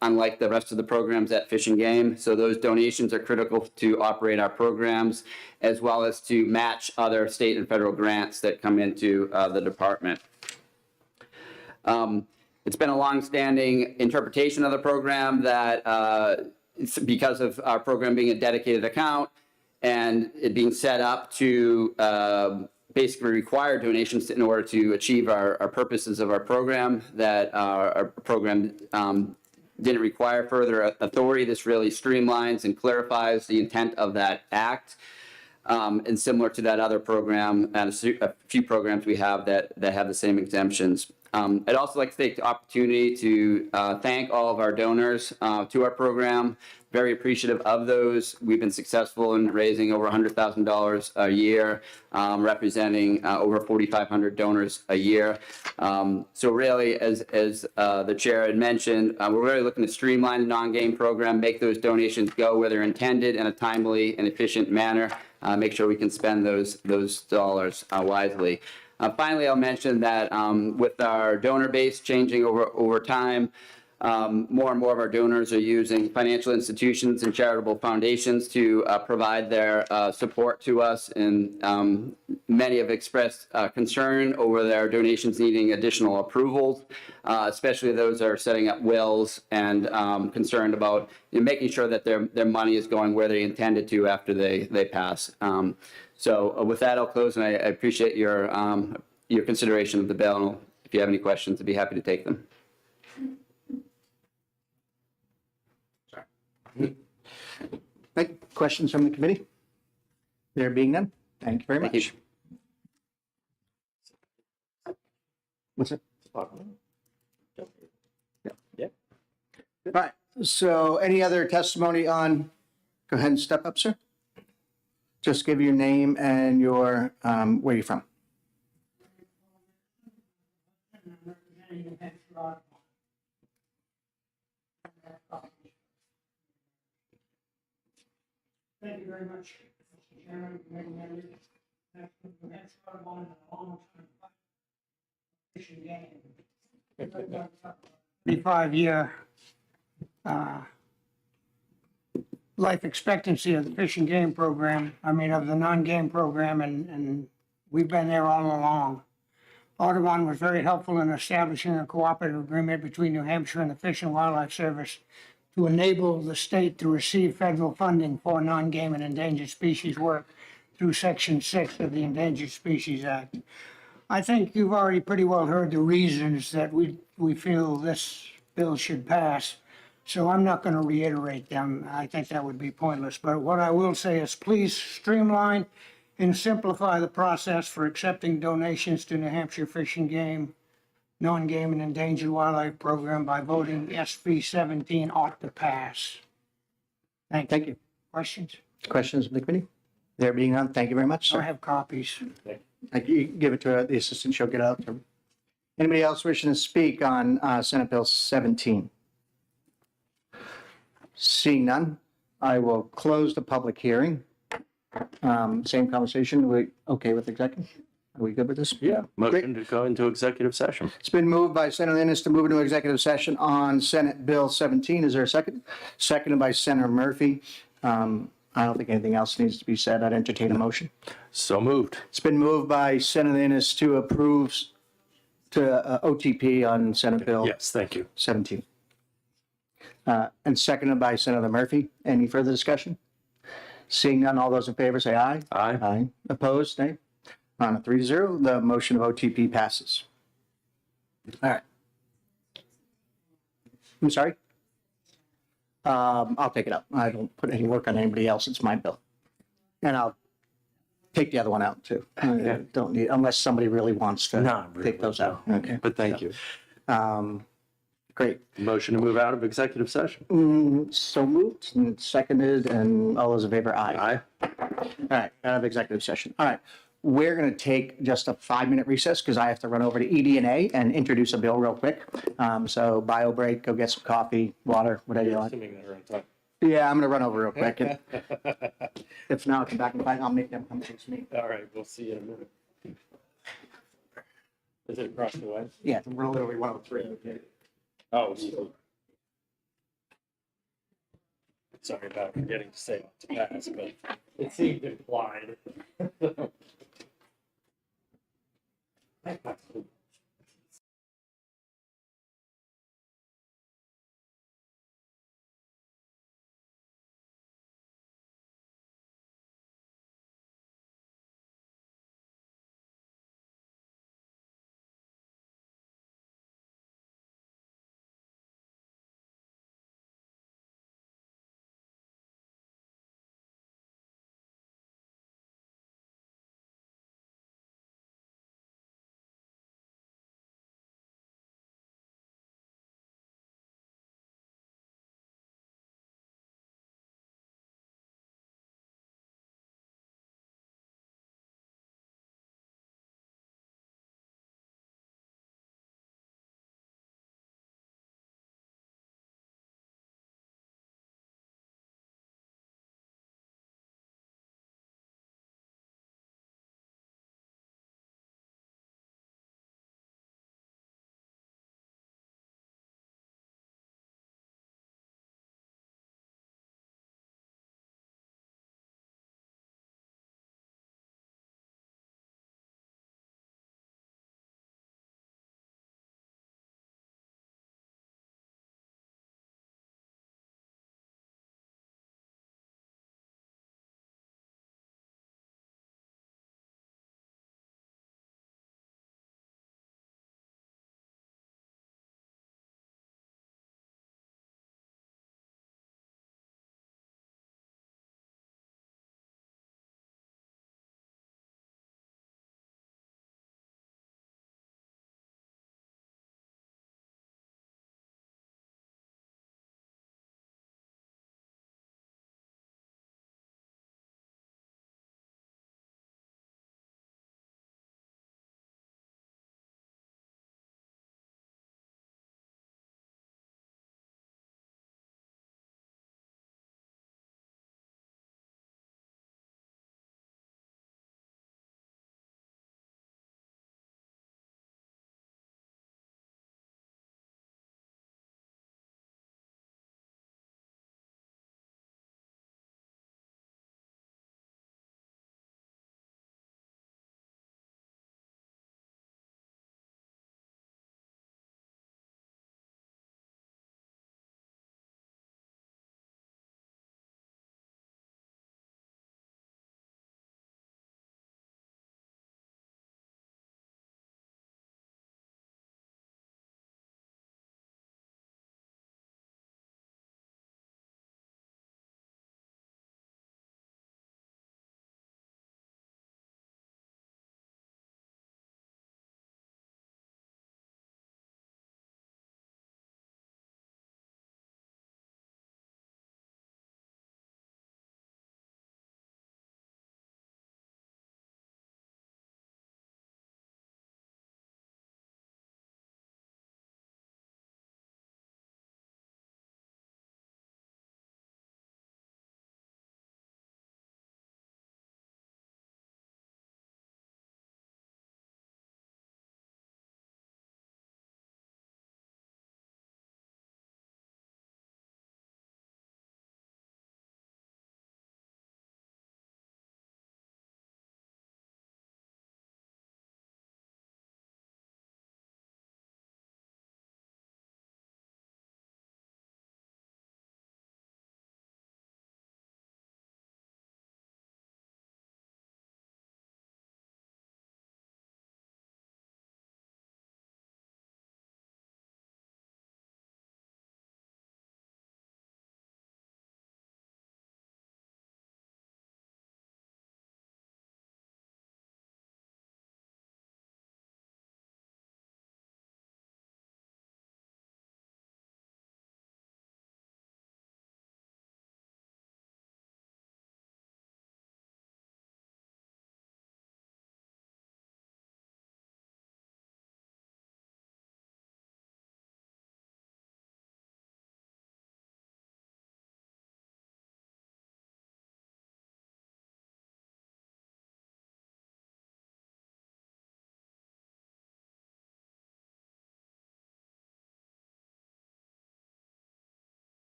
unlike the rest of the programs at Fish and Game. So those donations are critical to operate our programs, as well as to match other state and federal grants that come into the department. It's been a longstanding interpretation of the program that it's because of our program being a dedicated account and it being set up to basically require donations in order to achieve our purposes of our program, that our program didn't require further authority. This really streamlines and clarifies the intent of that act. And similar to that other program and a few programs we have that have the same exemptions. I'd also like to take the opportunity to thank all of our donors to our program. Very appreciative of those. We've been successful in raising over $100,000 a year, representing over 4,500 donors a year. So really, as the chair had mentioned, we're really looking to streamline the non-game program, make those donations go where they're intended in a timely and efficient manner, make sure we can spend those dollars wisely. Finally, I'll mention that with our donor base changing over time, more and more of our donors are using financial institutions and charitable foundations to provide their support to us, and many have expressed concern over their donations needing additional approvals, especially those that are setting up wills and concerned about making sure that their money is going where they intended to after they pass. So with that, I'll close, and I appreciate your consideration of the bill. And if you have any questions, I'd be happy to take them. Questions from the committee? There being none, thank you very much. Thank What's it? Yeah. All right, so any other testimony on, go ahead and step up, sir. Just give your name and your, where you're from. Thank you very much, Mr. Chairman, committee members. New Hampshire Audubon, almost 35-year life expectancy of the fish and game program, of the non-game program, and we've been there all along. Audubon was very helpful in establishing a cooperative agreement between New Hampshire and the Fish and Wildlife Service to enable the state to receive federal funding for non-game and endangered species work through Section 6 of the Endangered Species Act. I think you've already pretty well heard the reasons that we feel this bill should pass, so I'm not going to reiterate them. I think that would be pointless. But what I will say is please streamline and simplify the process for accepting donations to New Hampshire Fish and Game Non-Game and Endangered Wildlife Program by voting SB 17 ought to pass. Thank you. Questions? Questions from the committee? There being none, thank you very much, I sir. have copies. Thank you. Give it to the assistant, she'll get out. Anybody else wishing to speak on Senate Bill 17? Seeing none, I will close the public hearing. Same conversation, we okay with executive? Are we good with this? Yeah, motion to go into executive session. It's been moved by Senator Ennis to move into executive session on Senate Bill 17. Is there a second? Seconded by Senator Murphy. I don't think anything else needs to be said. I'd entertain a motion. So moved. It's been moved by Senator Ennis to approve to OTP on Senate Bill Yes, thank you. 17. And seconded by Senator Murphy. Any further discussion? Seeing none, all those in favor say aye. Aye. Aye. Opposed, nay. On a 3-0, the motion of OTP passes. All right. I'm sorry? I'll take it up. I don't put any work on anybody else. It's my bill. And I'll take the other one out too. I don't need, unless somebody really wants to Not really, take those out. no. Okay. But thank you. Great. Motion to move out of executive session. So moved and seconded, and all those in favor, aye. Aye. All right, out of executive session. All right, we're going to take just a 5-minute recess because I have to run over to ED&A and introduce a bill real quick. So bio break, go get some coffee, water, whatever you like. Assuming that we're on time. Yeah, I'm going to run over real quick. And if not, come back and find, I'll make them come chase me. All right, we'll see you in a minute. Is it across the way? Yeah, we're literally 103. Oh, easy. Sorry about forgetting to say not to pass, but it seemed implied.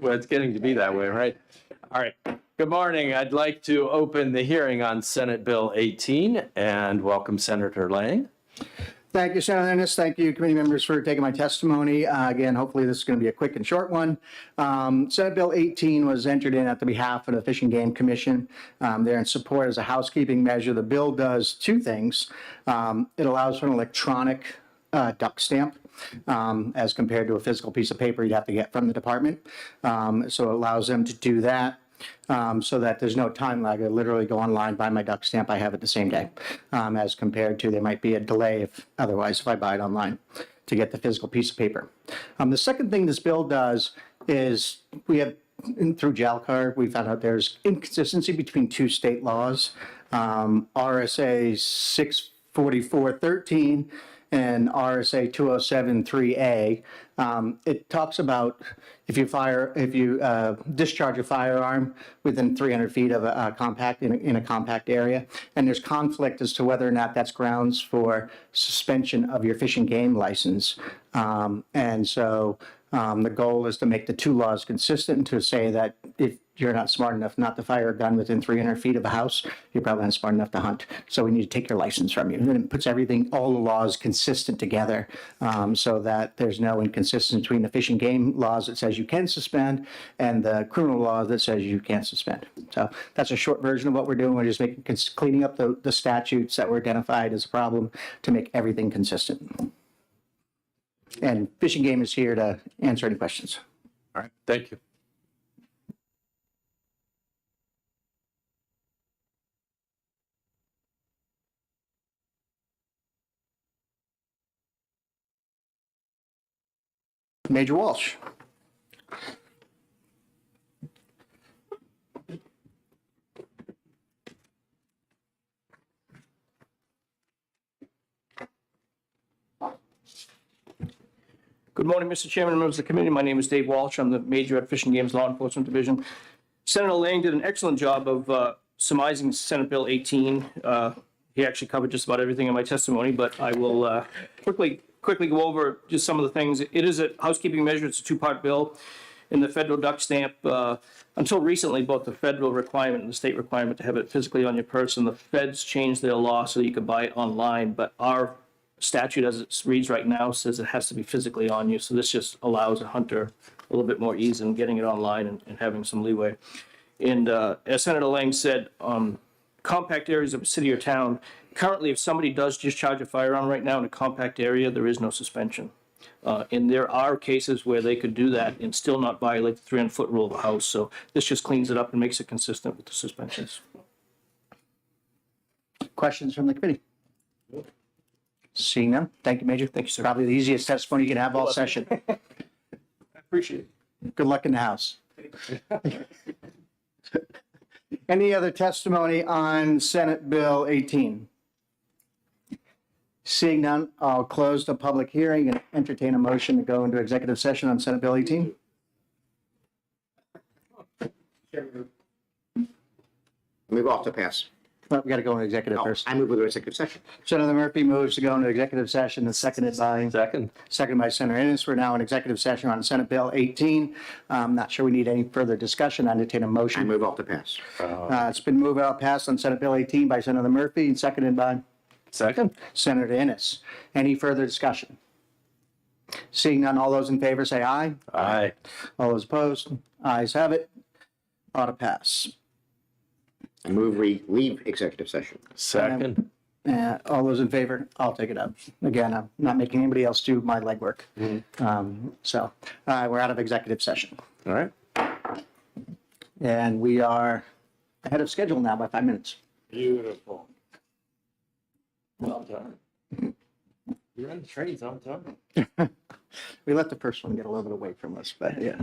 Well, it's getting to be that way, right? All right. Good morning. I'd like to open the hearing on Senate Bill 18 and welcome Senator Lang. Thank you, Senator Ennis. Thank you, committee members, for taking my testimony. Again, hopefully this is going to be a quick and short one. Senate Bill 18 was entered in at the behalf of the Fish and Game Commission. They're in support as a housekeeping measure. The bill does two things. It allows for an electronic duck stamp as compared to a physical piece of paper you'd have to get from the department. So it allows them to do that. So that there's no time lag. I literally go online, buy my duck stamp, I have it the same day, as compared to there might be a delay if I buy it online to get the physical piece of paper. The second thing this bill does is we have, through JALCAR, we found out there's inconsistency between two state laws, RSA 644.13 and RSA 207.3A. It talks about if you discharge a firearm within 300 feet of a compact in a compact area, and there's conflict as to whether or not that's grounds for suspension of your fish and game license. And so the goal is to make the two laws consistent and to say that if you're not smart enough not to fire a gun within 300 feet of a house, you're probably not smart enough to hunt. So we need to take your license from you. And then it puts everything, all the laws consistent together so that there's no inconsistency between the fish and game laws that says you can suspend and the criminal law that says you can't suspend. So that's a short version of what we're doing. We're just cleaning up the statutes that were identified as a problem to make everything consistent. And Fish and Game is here to answer any questions. All right. Thank you. Major Walsh. Good morning, Mr. Chairman and members of the committee. My name is Dave Walsh. I'm the major at Fish and Game's Law Enforcement Division. Senator Lang did an excellent job of surmising Senate Bill 18. He actually covered just about everything in my testimony, but I will quickly go over just some of the things. It is a housekeeping measure. It's a two-part bill. In the federal duck stamp, until recently, both the federal requirement and the state requirement to have it physically on your person, the feds changed their law so that you could buy it online, but our statute as it reads right now says it has to be physically on you. So this just allows a hunter a little bit more ease in getting it online and having some leeway. And as Senator Lang said, compact areas of a city or town, currently if somebody does discharge a firearm right now in a compact area, there is no suspension. And there are cases where they could do that and still not violate the 300-foot rule of a house. So this just cleans it up and makes it consistent with the suspensions. Questions from the committee? Seeing none. Thank you, Major. Thank you, sir. Probably the easiest testimony you can have all session. I appreciate it. Good luck in the House. Any other testimony on Senate Bill 18? Seeing none, I'll close the public hearing and entertain a motion to go into executive session on Senate Bill 18. Move off to pass. Well, we got to go into executive first. I move with the executive session. Senator Murphy moves to go into executive session, and seconded by Second. Senator Ennis. We're now in executive session on Senate Bill 18. Not sure we need any further discussion. I entertain a motion. I move off to pass. It's been moved out passed on Senate Bill 18 by Senator Murphy and seconded by Second. Senator Ennis. Any further discussion? Seeing none, all those in favor say aye. Aye. All those opposed? Ayes have it. Ought to pass. I move we leave executive session. Second. All those in favor? I'll take it up. Again, I'm not making anybody else do my legwork. So we're out of executive session. All right. And we are ahead of schedule now by 5 minutes. Beautiful. Well done. You're on the trains on time. We let the first one get a little bit away from us, but yeah.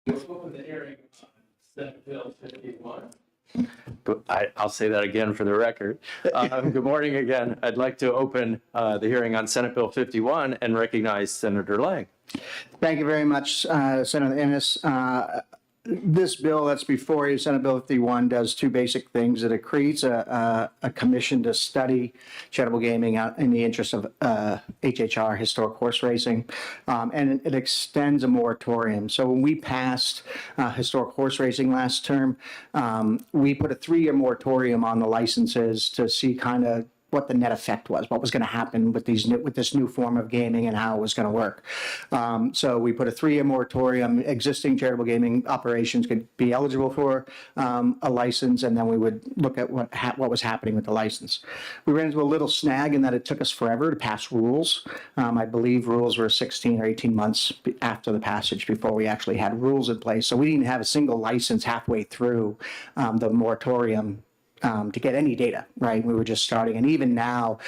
Open the hearing on Senate Bill 51. I'll say that again for the record. Good morning again. I'd like to open the hearing on Senate Bill 51 and recognize Senator Lang. Thank you very much, Senator Ennis. This bill that's before you, Senate Bill 51, does two basic things. It creates a commission to study charitable gaming in the interest of HHR, historic horse racing, and it extends a moratorium. So when we passed historic horse racing last term, we put a 3-year moratorium on the licenses to see kind of what the net effect was, what was going to happen with this new form of gaming and how it was going to work. So we put a 3-year moratorium. Existing charitable gaming operations could be eligible for a license, and then we would look at what was happening with the license. We ran into a little snag in that it took us forever to pass rules. I believe rules were 16 or 18 months after the passage before we actually had rules in place. So we didn't have a single license halfway through the moratorium to get any data, right? We were just starting. And even now,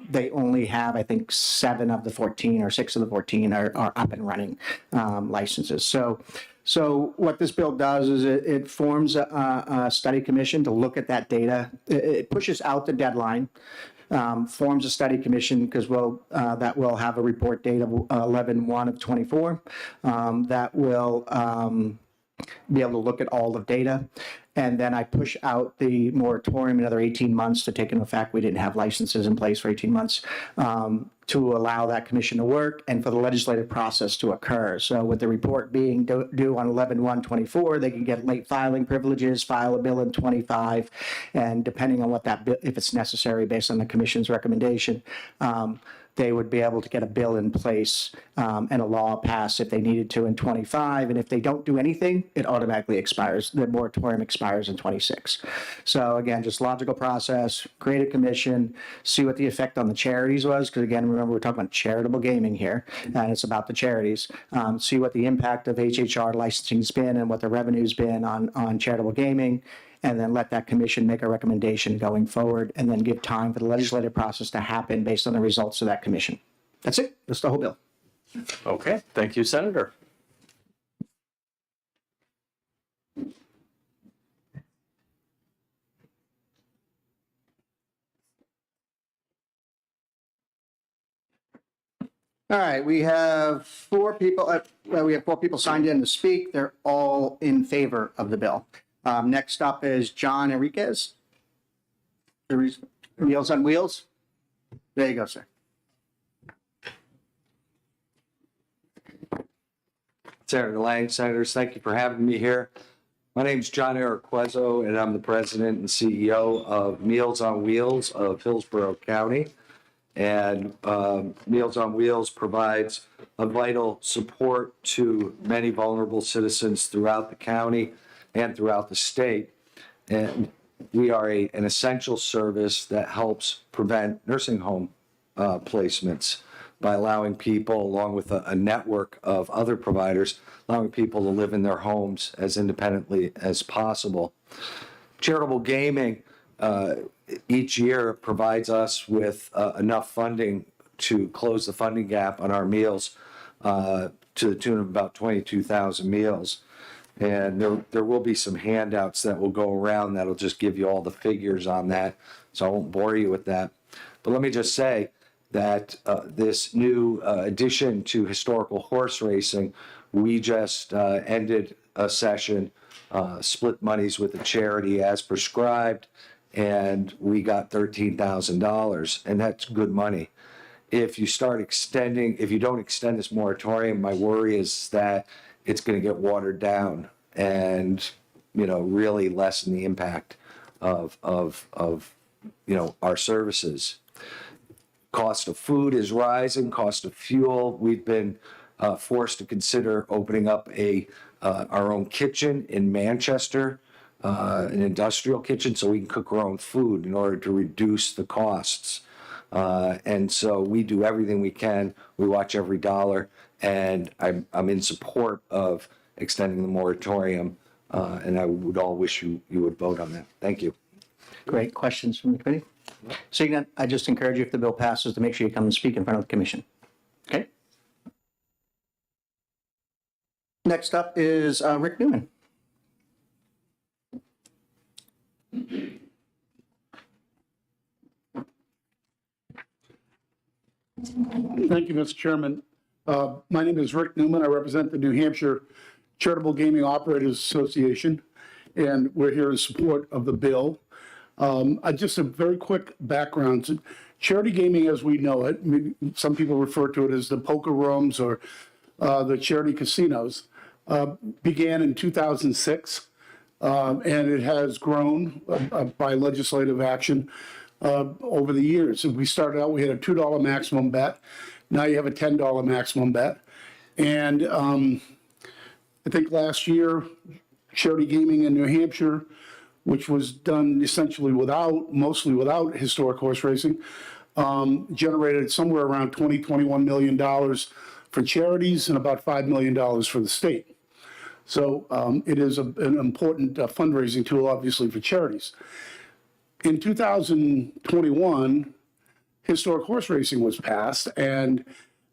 they only have, I think, 7 of the 14 or 6 of the 14 are up and running licenses. So what this bill does is it forms a study commission to look at that data. It pushes out the deadline, forms a study commission because that will have a report date of 11/1 of 24 that will be able to look at all the data. And then I push out the moratorium another 18 months to take into effect we didn't have licenses in place for 18 months to allow that commission to work and for the legislative process to occur. So with the report being due on 11/1/24, they can get late filing privileges, file a bill in 25, and depending on what that bill, if it's necessary based on the commission's recommendation, they would be able to get a bill in place and a law passed if they needed to in 25. And if they don't do anything, it automatically expires. The moratorium expires in 26. So again, just logical process, create a commission, see what the effect on the charities was. Because again, remember, we're talking about charitable gaming here, and it's about the charities. See what the impact of HHR licensing's been and what the revenue's been on charitable gaming, and then let that commission make a recommendation going forward, and then give time for the legislative process to happen based on the results of that commission. That's it. That's the whole bill. Okay, thank you, Senator. All right, we have 4 people. We have 4 people signed in to speak. They're all in favor of the bill. Next up is John Enriquez. Meals on Wheels. There you go, sir. Senator Lang, Senators, thank you for having me here. My name is John Enriquez, and I'm the president and CEO of Meals on Wheels of Hillsborough County. And Meals on Wheels provides a vital support to many vulnerable citizens throughout the county and throughout the state. And we are an essential service that helps prevent nursing home placements by allowing people, along with a network of other providers, allowing people to live in their homes as independently as possible. Charitable gaming each year provides us with enough funding to close the funding gap on our meals to the tune of about 22,000 meals. And there will be some handouts that will go around that'll just give you all the figures on that, so I won't bore you with that. But let me just say that this new addition to historical horse racing, we just ended a session, split monies with the charity as prescribed, and we got $13,000, and that's good money. If you don't extend this moratorium, my worry is that it's going to get watered down and, really lessen the impact of our services. Cost of food is rising, cost of fuel. We've been forced to consider opening up our own kitchen in Manchester, an industrial kitchen, so we can cook our own food in order to reduce the costs. And so we do everything we can. We watch every dollar, and I'm in support of extending the moratorium, and I would all wish you would vote on that. Thank you. Great. Questions from the committee? Seeing that, I just encourage you, if the bill passes, to make sure you come and speak in front of the commission. Okay? Next up is Rick Newman. Thank you, Mr. Chairman. My name is Rick Newman. I represent the New Hampshire Charitable Operators Association, and we're here in support of the bill. Just a very quick background. Charity gaming as we know it, some people refer to it as the poker rooms or the charity casinos, began in 2006, and it has grown by legislative action over the years. We started out, we had a $2 maximum bet. Now you have a $10 maximum bet. And I think last year, charity gaming in New Hampshire, which was done essentially mostly without historic horse racing, generated somewhere around $21 million for charities and about $5 million for the state. So it is an important fundraising tool, obviously, for charities. In 2021, historic horse racing was passed, and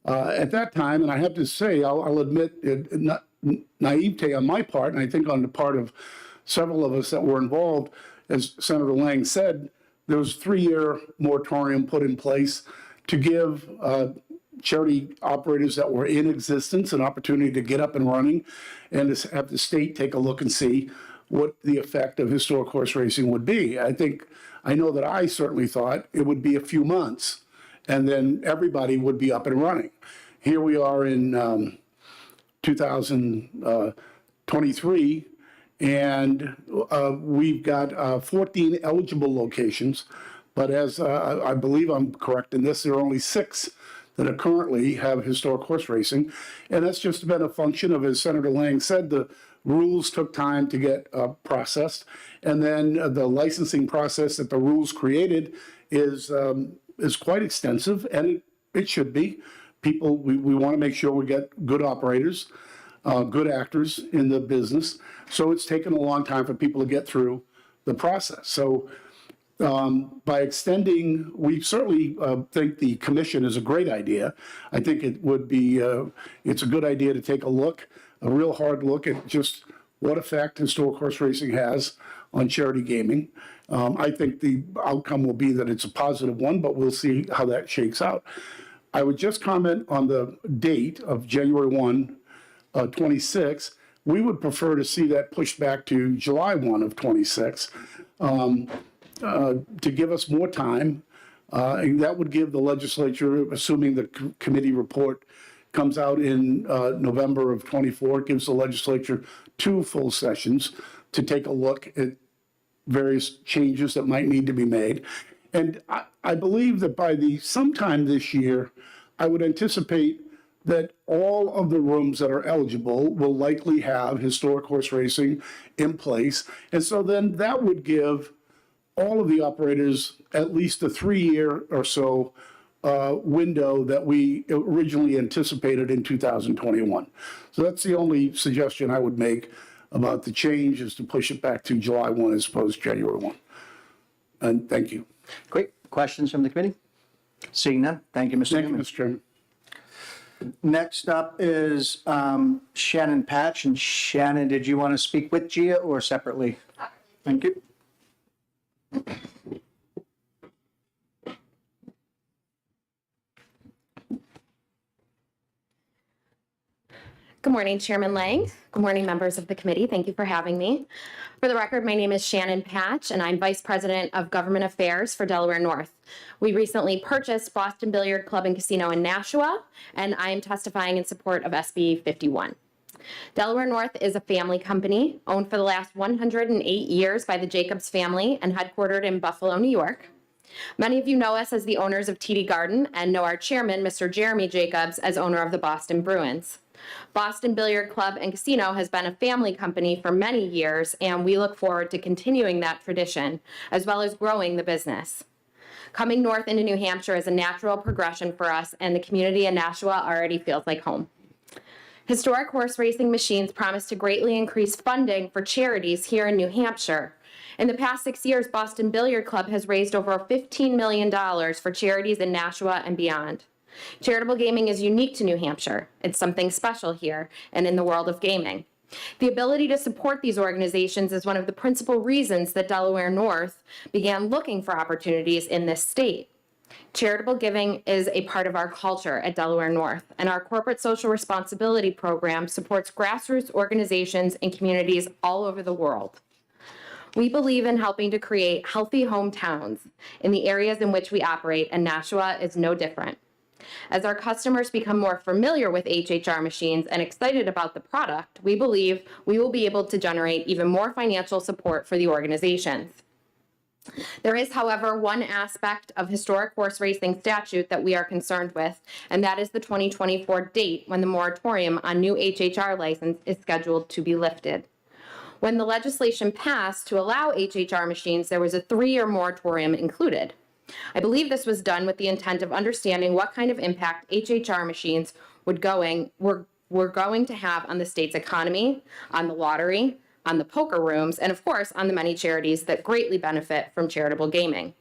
at that time, and I have to say, I'll admit, naivete on my part, and I think on the part of several of us that were involved, as Senator Lang said, there was a 3-year moratorium put in place to give charity operators that were in existence an opportunity to get up and running and to have the state take a look and see what the effect of historic horse racing would be. I know that I certainly thought it would be a few months and then everybody would be up and running. Here we are in 2023, and we've got 14 eligible locations, but as I believe I'm correct in this, there are only 6 that are currently have historic horse racing, and that's just been a function of, as Senator Lang said, the rules took time to get processed, and then the licensing process that the rules created is quite extensive, and it should be. We want to make sure we get good operators, good actors in the business. So it's taken a long time for people to get through the process. So by extending, we certainly think the commission is a great idea. I think it would be, it's a good idea to take a real hard look at just what effect historic horse racing has on charity gaming. I think the outcome will be that it's a positive one, but we'll see how that shakes out. I would just comment on the date of January 1, 26. We would prefer to see that pushed back to July 1 of 26 to give us more time. And that would give the legislature, assuming the committee report comes out in November of 24, it gives the legislature 2 full sessions to take a look at various changes that might need to be made. And I believe that by sometime this year, I would anticipate that all of the rooms that are eligible will likely have historic horse racing in place. And so then that would give all of the operators at least a 3-year or so window that we originally anticipated in 2021. So that's the only suggestion I would make about the change, is to push it back to July 1 as opposed to January 1. And thank you. Great. Questions from the committee? Seeing none. Thank you, Mr. Thank you, Newman. Mr. Chairman. Next up is Shannon Patch. And Shannon, did you want to speak with Gia or separately? Thank you. Good morning, Chairman Lang. Good morning, members of the committee. Thank you for having me. For the record, my name is Shannon Patch, and I'm Vice President of Government Affairs for Delaware North. We recently purchased Boston Billiard Club and Casino in Nashua, and I am testifying in support of SB 51. Delaware North is a family company owned for the last 108 years by the Jacobs family and headquartered in Buffalo, New York. Many of you know us as the owners of TD Garden and know our chairman, Mr. Jeremy Jacobs, as owner of the Boston Bruins. Boston Billiard Club and Casino has been a family company for many years, and we look forward to continuing that tradition, as well as growing the business. Coming north into New Hampshire is a natural progression for us, and the community in Nashua already feels like home. Historic horse racing machines promise to greatly increase funding for charities here in New Hampshire. In the past 6 years, Boston Billiard Club has raised over $15 million for charities in Nashua and beyond. Charitable gaming is unique to New Hampshire. It's something special here and in the world of gaming. The ability to support these organizations is one of the principal reasons that Delaware North began looking for opportunities in this state. Charitable giving is a part of our culture at Delaware North, and our corporate social responsibility program supports grassroots organizations and communities all over the world. We believe in helping to create healthy hometowns in the areas in which we operate, and Nashua is no different. As our customers become more familiar with HHR machines and excited about the product, we believe we will be able to generate even more financial support for the organizations. There is, however, one aspect of historic horse racing statute that we are concerned with, and that is the 2024 date when the moratorium on new HHR license is scheduled to be lifted. When the legislation passed to allow HHR machines, there was a 3-year moratorium included. I believe this was done with the intent of understanding what kind of impact HHR machines were going to have on the state's economy, on the lottery, on the poker rooms, and of course, on the many charities that greatly benefit from charitable gaming.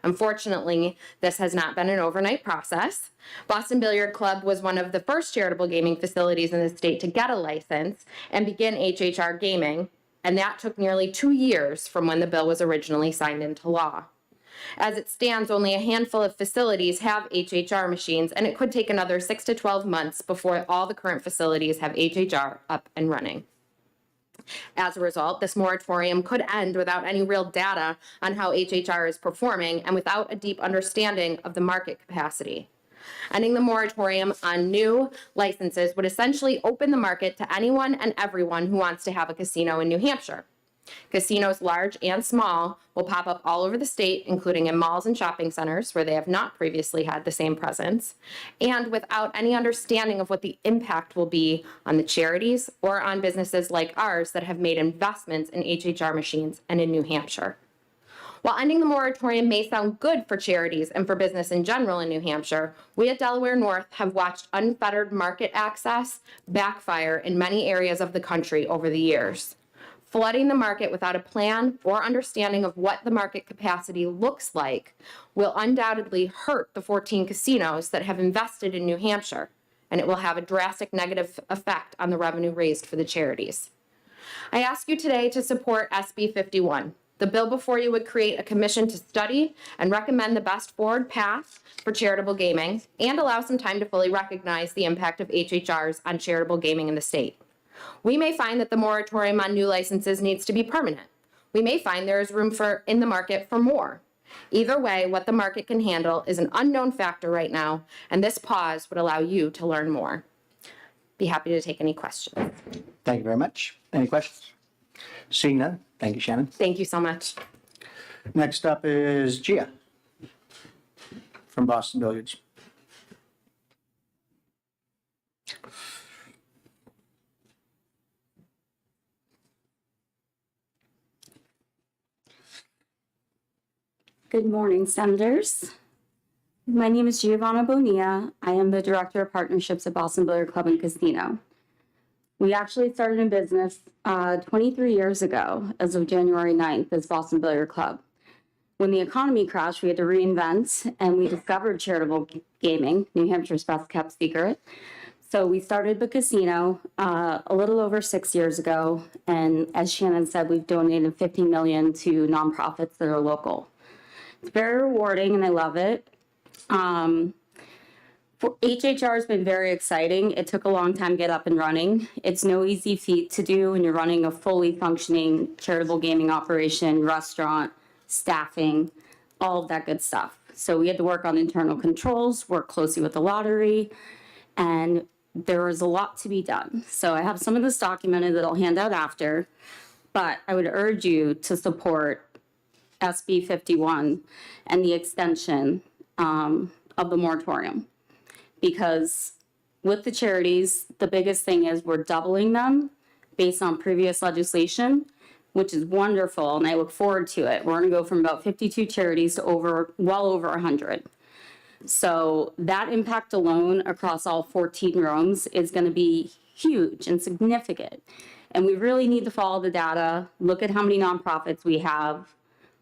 Unfortunately, this has not been an overnight process. Boston Billiard Club was one of the first charitable gaming facilities in the state to get a license and begin HHR gaming, and that took nearly 2 years from when the bill was originally signed into law. As it stands, only a handful of facilities have HHR machines, and it could take another 6 to 12 months before all the current facilities have HHR up and running. As a result, this moratorium could end without any real data on how HHR is performing and without a deep understanding of the market capacity. Ending the moratorium on new licenses would essentially open the market to anyone and everyone who wants to have a casino in New Hampshire. Casinos, large and small, will pop up all over the state, including in malls and shopping centers where they have not previously had the same presence, and without any understanding of what the impact will be on the charities or on businesses like ours that have made investments in HHR machines and in New Hampshire. While ending the moratorium may sound good for charities and for business in general in New Hampshire, we at Delaware North have watched unfettered market access backfire in many areas of the country over the years. Flooding the market without a plan or understanding of what the market capacity looks like will undoubtedly hurt the 14 casinos that have invested in New Hampshire, and it will have a drastic negative effect on the revenue raised for the charities. I ask you today to support SB 51. The bill before you would create a commission to study and recommend the best forward path for charitable gaming and allow some time to fully recognize the impact of HHRs on charitable gaming in the state. We may find that the moratorium on new licenses needs to be permanent. We may find there is room in the market for more. Either way, what the market can handle is an unknown factor right now, and this pause would allow you to learn more. Be happy to take any questions. Thank you very much. Any questions? Seeing none, thank you, Shannon. Thank you so much. Next up is Gia from Boston Billiards. Good morning, Senators. My name is Giovanna Bonilla. I am the Director of Partnerships at Boston Billiard Club and Casino. We actually started in business 23 years ago, as of January 9th, as Boston Billiard Club. When the economy crashed, we had to reinvent, and we discovered charitable gaming, New Hampshire's best kept secret. So we started the casino a little over 6 years ago, and as Shannon said, we've donated $50 million to nonprofits that are local. It's very rewarding, and I love it. HHR has been very exciting. It took a long time to get up and running. It's no easy feat to do when you're running a fully functioning charitable gaming operation, restaurant, staffing, all of that good stuff. So we had to work on internal controls, work closely with the lottery, and there was a lot to be done. So I have some of this documented that I'll hand out after, but I would urge you to support SB 51 and the extension of the moratorium. Because with the charities, the biggest thing is we're doubling them based on previous legislation, which is wonderful, and I look forward to it. We're going to go from about 52 charities to well over 100. So that impact alone across all 14 rooms is going to be huge and significant. And we really need to follow the data, look at how many nonprofits we have,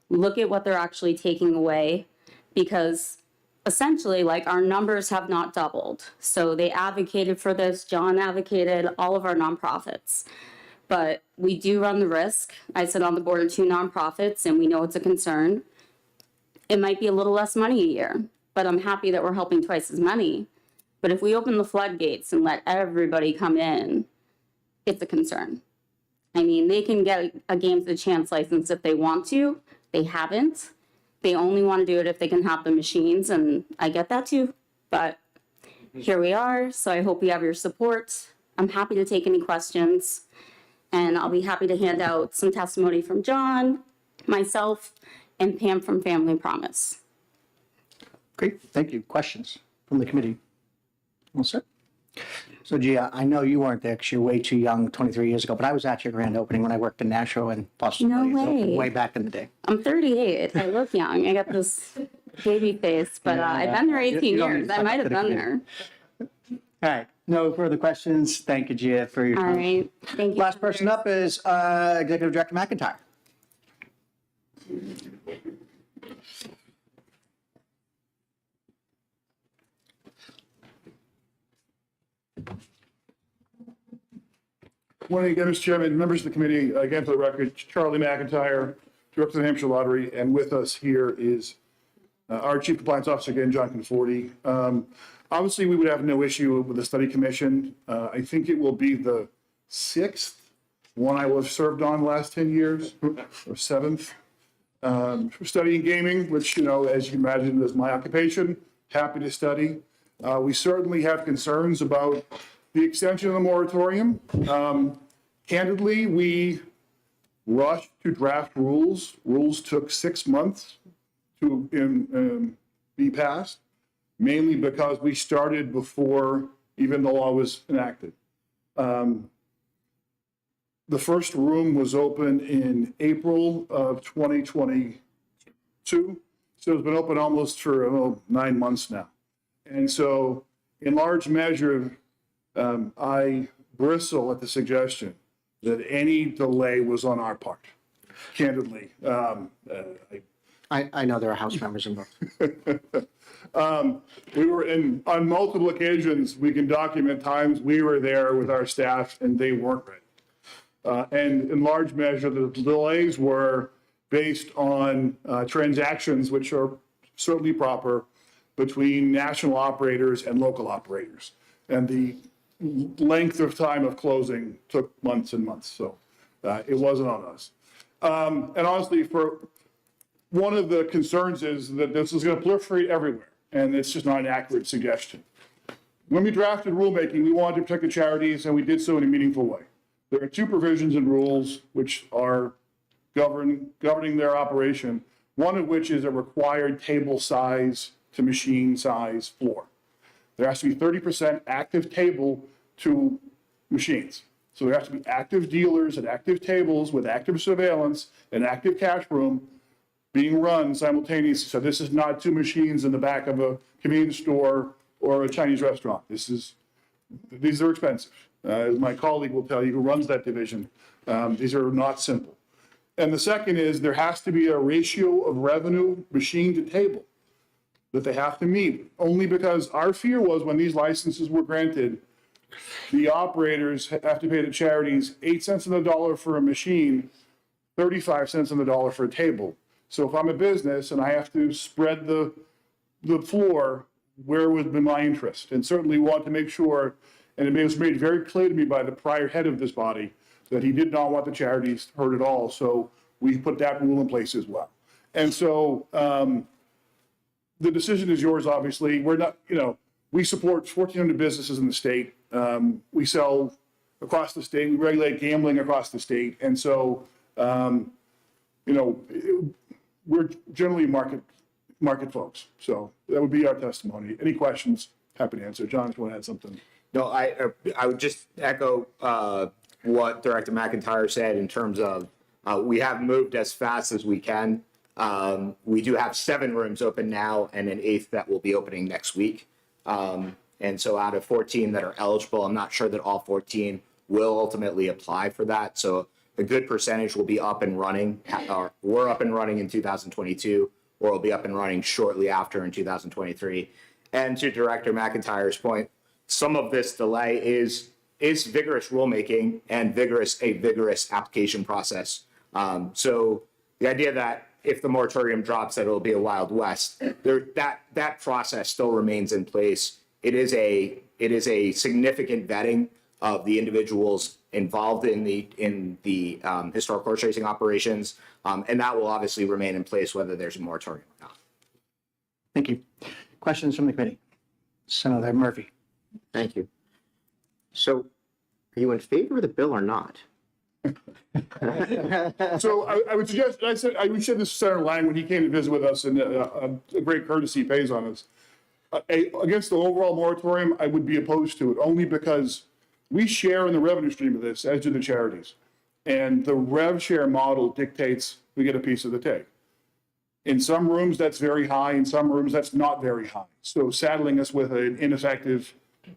look at what they're actually taking away, because essentially, like, our numbers have not doubled. So they advocated for this, John advocated, all of our nonprofits. But we do run the risk. I sit on the board of 2 nonprofits, and we know it's a concern. It might be a little less money a year, but I'm happy that we're helping twice as many. But if we open the floodgates and let everybody come in, it's a concern. I mean, they can get a Games of the Chance license if they want to. They haven't. They only want to do it if they can have the machines, and I get that too. But here we are, so I hope we have your support. I'm happy to take any questions, and I'll be happy to hand out some testimony from John, myself, and Pam from Family Promise. Great, thank you. Questions from the committee? Well, sir. So Gia, I know you weren't there because you're way too young 23 years ago, but I was at your grand opening when I worked in Nashua and Boston. No way. Way back in the day. I'm 38. I look young. I got this baby face, but I've been there 18 years. I might have been there. All right, no further questions. Thank you, Gia, for your time. All right, thank you. Last person up is Executive Director McIntyre. Morning again, Mr. Chairman, members of the committee. Again, for the record, Charlie McIntyre, Director of the Hampshire Lottery, and with us here is our Chief Compliance Officer, again, John Conforti. Obviously, we would have no issue with the study commission. I think it will be the 6th one I was served on the last 10 years, or 7th. For studying gaming, which, you know, as you can imagine, is my occupation. Happy to study. We certainly have concerns about the extension of the moratorium. Candidly, we rushed to draft rules. Rules took 6 months to be passed, mainly because we started before even the law was enacted. The first room was open in April of 2022. So it's been open almost for 9 months now. And so in large measure, I bristle at the suggestion that any delay was on our part, candidly. I know there are House members involved. We were on multiple occasions, we can document times we were there with our staff and they weren't ready. And in large measure, the delays were based on transactions, which are certainly proper, between national operators and local operators. And the length of time of closing took months and months, so it wasn't on us. And honestly, for one of the concerns is that this is going to proliferate everywhere, and it's just not an accurate suggestion. When we drafted rulemaking, we wanted to protect the charities, and we did so in a meaningful way. There are 2 provisions in rules which are governing their operation, one of which is a required table size to machine size floor. There has to be 30% active table to machines. So there has to be active dealers and active tables with active surveillance and active cash room being run simultaneously. So this is not 2 machines in the back of a convenience store or a Chinese restaurant. These are expensive. As my colleague will tell you who runs that division, these are not simple. And the second is there has to be a ratio of revenue machine to table that they have to meet, only because our fear was when these licenses were granted, the operators have to pay the charities 8 cents on the dollar for a machine, 35 cents on the dollar for a table. So if I'm a business and I have to spread the floor, where would be my interest? And certainly want to make sure, and it was made very clear to me by the prior head of this body, that he did not want the charities hurt at all. So we put that rule in place as well. And so the decision is yours, obviously. We're not, we support 1,400 businesses in the state. We sell across the state. We regulate gambling across the state. And so, we're generally market folks. So that would be our testimony. Any questions? Happy to answer. John, if you want to add something. No, I would just echo what Director McIntyre said in terms of we have moved as fast as we can. We do have 7 rooms open now and an 8th that will be opening next week. And so out of 14 that are eligible, I'm not sure that all 14 will ultimately apply for that. So a good percentage will be up and running. We're up and running in 2022. or will be up and running shortly after in 2023. And to Director McIntyre's point, some of this delay is vigorous rulemaking and a vigorous application process. So the idea that if the moratorium drops, that it'll be a Wild West, that process still remains in place. It is a significant vetting of the individuals involved in the historic horse racing operations, and that will obviously remain in place whether there's a moratorium or not. Thank you. Questions from the committee? Senator Murphy. Thank you. So, are you in favor of the bill or not? So I would suggest, we said this to Senator Lang when he came to visit with us, and a great courtesy he pays on us. Against the overall moratorium, I would be opposed to it, only because we share in the revenue stream of this, as do the charities. And the rev share model dictates we get a piece of the take. In some rooms, that's very high. In some rooms, that's not very high. So saddling us with an ineffective,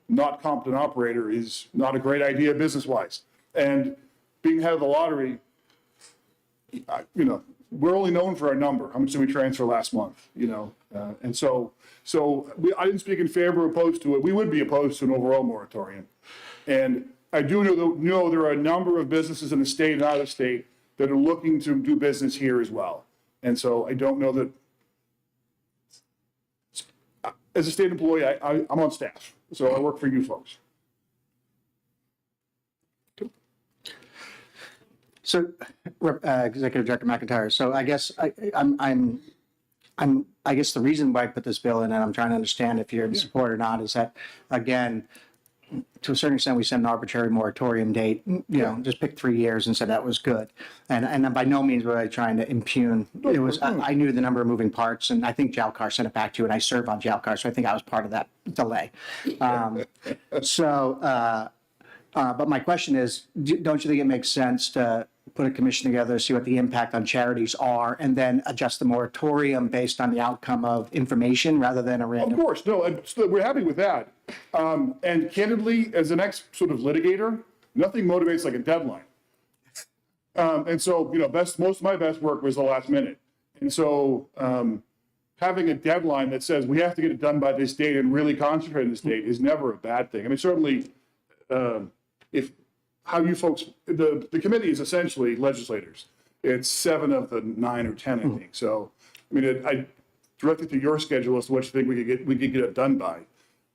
not competent operator is not a great idea business-wise. And being head of the lottery, we're only known for our number. How much did we transfer last month? And so I didn't speak in favor or opposed to it. We would be opposed to an overall moratorium. And I do know there are a number of businesses in the state and out of state that are looking to do business here as well. And so I don't know that, as a state employee, I'm on staff, so I work for you folks. So, Executive Director McIntyre, so I guess I guess the reason why I put this bill in, and I'm trying to understand if you're in support or not, is that, again, to a certain extent, we set an arbitrary moratorium date, just pick 3 years and said that was good. And by no means was I trying to impugn. It was, I knew the number of moving parts, and I think JALCAR sent it back to you, and I serve on JALCAR, so I think I was part of that delay. But my question is, don't you think it makes sense to put a commission together, see what the impact on charities are, and then adjust the moratorium based on the outcome of information rather than a random? Of course, no, we're happy with that. And candidly, as an ex sort of litigator, nothing motivates like a deadline. And so, most of my best work was the last minute. And so having a deadline that says we have to get it done by this date and really concentrate on this date is never a bad thing. I mean, certainly, how you folks, the committee is essentially legislators. It's 7 of the 9 or 10, I think. So, I mean, I directed to your schedule as to what you think we could get it done by.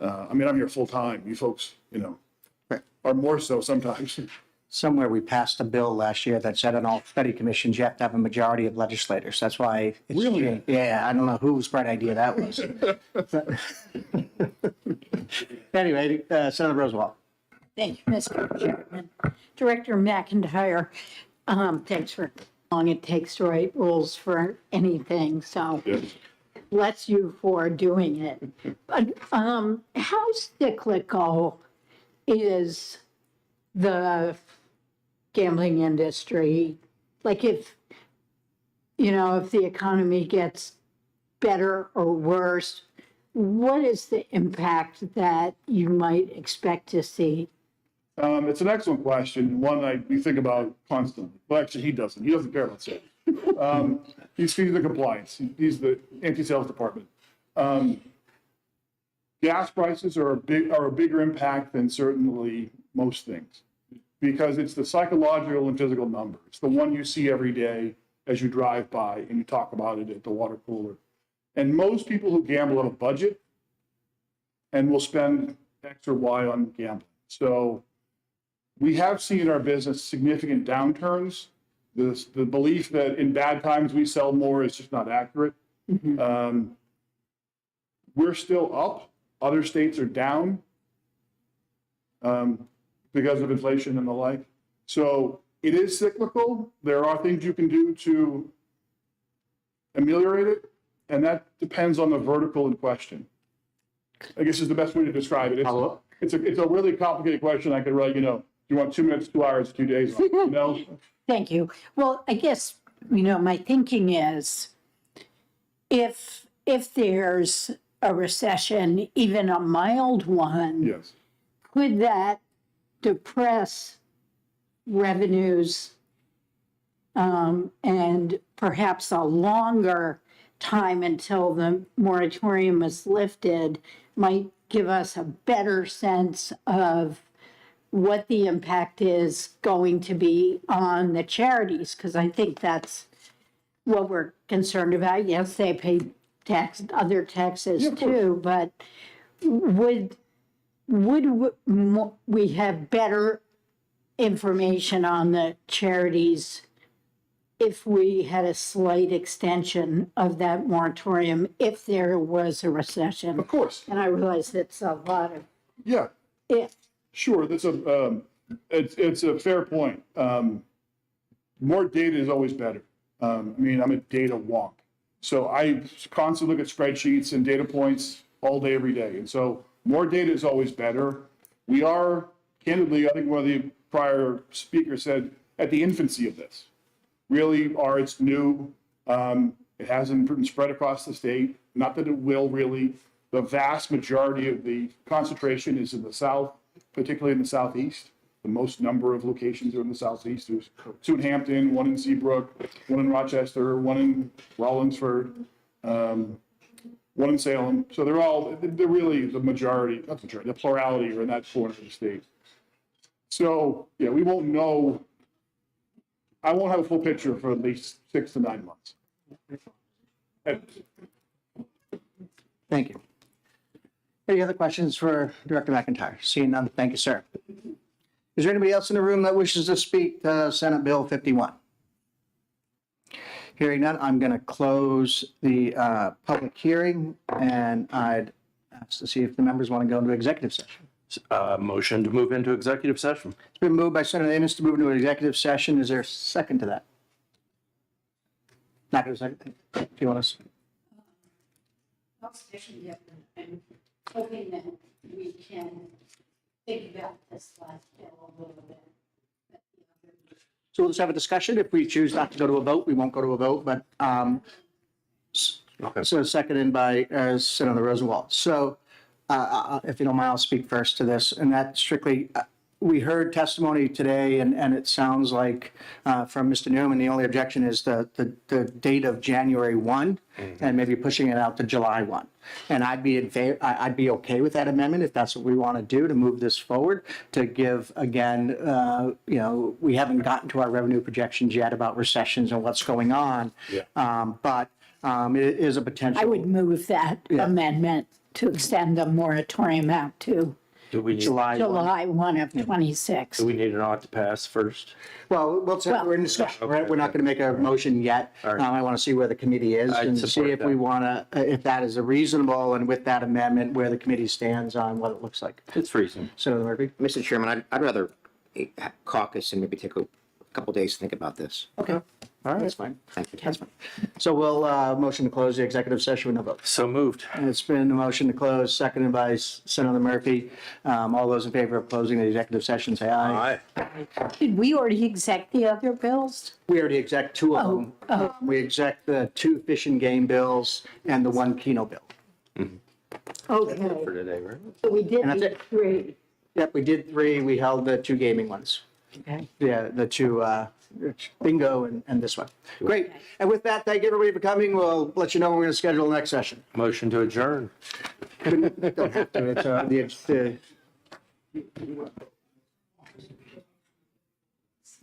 I mean, I'm here full time. You folks, are more so sometimes. Somewhere we passed a bill last year that said on all study commissions, you have to have a majority of legislators. That's why it's really changed. Yeah, I don't know whose bright idea that was. Anyway, Senator Roosevelt. Thank you, Mr. Chairman. Director McIntyre, thanks for how long it takes to write rules for anything. So bless you for doing it. But how cyclical is the gambling industry? Like if the economy gets better or worse, what is the impact that you might expect to see? It's an excellent question, one we think about constantly. Well, actually, he doesn't. He doesn't care about sales. He's the compliance. He's the anti-sales department. Gas prices are a bigger impact than certainly most things, because it's the psychological and physical number. It's the one you see every day as you drive by and you talk about it at the water cooler. And most people who gamble have a budget and will spend X or Y on gambling. So we have seen in our business significant downturns. The belief that in bad times we sell more is just not accurate. We're still up. Other states are down because of inflation and the like. So it is cyclical. There are things you can do to ameliorate it, and that depends on the vertical in question. I guess is the best way to describe it. It's a really complicated question. I could really, you want 2 minutes, 2 hours, 2 days, Thank you. Well, I guess, my thinking is if there's a recession, even a mild one, yes, could that depress revenues and perhaps a longer time until the moratorium is lifted might give us a better sense of what the impact is going to be on the charities, because I think that's what we're concerned about. Yes, they pay tax, other taxes too, but would we have better information on the charities if we had a slight extension of that moratorium if there was a recession? Of course. And I realize it's a lot of Yeah, if. sure. That's it's a fair point. More data is always better. I mean, I'm a data wonk. So I constantly look at spreadsheets and data points all day, every day. And so more data is always better. We are, candidly, I think one of the prior speakers said, at the infancy of this. Really it's new. It hasn't been spread across the state. Not that it will really. The vast majority of the concentration is in the South, particularly in the Southeast. The most number of locations are in the Southeast. There's two in Hampton, one in Seabrook, one in Rochester, one in Rollinsford, one in Salem. So they're really the majority, not the majority, the plurality are in that corner of the state. So, yeah, we won't know. I won't have a full picture for at least 6 to 9 months. Thank you. Any other questions for Director McIntyre? Seeing none, thank you, sir. Is there anybody else in the room that wishes to speak to Senate Bill 51? Hearing none, I'm going to close the public hearing, and I'd ask to see if the members want to go into executive session. Motion to move into executive session. It's been moved by Senator Amos to move into an executive session. Is there a second to that? Not going to second. Do you want to? I'm hoping that we can think about this last bill a little bit. So we'll just have a discussion. If we choose not to go to a vote, we won't go to a vote, but so seconded by Senator Rosenwald. So if you don't mind, I'll speak first to this, and that strictly, we heard testimony today, and it sounds like from Mr. Newman, the only objection is the date of January 1, and maybe pushing it out to July 1. And I'd be in favor, I'd be okay with that amendment if that's what we want to do, to move this forward, to give, again, we haven't gotten to our revenue projections yet about recessions and what's going on. But it is a potential. I would move that amendment to extend the moratorium out to Do we need, July 1 of 26. do we need an ought to pass first? Well, we're in discussion, right? We're not going to make a motion yet. I want to see where the committee is I'd and see support if that. we want to, if that is a reasonable, and with that amendment, where the committee stands on what it looks like. It's reasonable. Senator Murphy? Mr. Chairman, I'd rather caucus and maybe take a couple days to think about this. Okay. All right. That's fine. Thank you. That's fine. So we'll motion to close the executive session with no vote. So moved. And it's been a motion to close, seconded by Senator Murphy. All those in favor of closing the executive session, say aye. Did we already exec the other bills? We already exec two of them. We exec the 2 fish and game bills and the 1 Keno bill. Okay, For today, right? so we did And that's the it. 3. Yep, we did 3. We held the 2 gaming ones. Okay. Yeah, the 2 bingo and this one. Great. And with that, thank you everybody for coming. We'll let you know when we're going to schedule the next session. Motion to adjourn. Don't have to. It's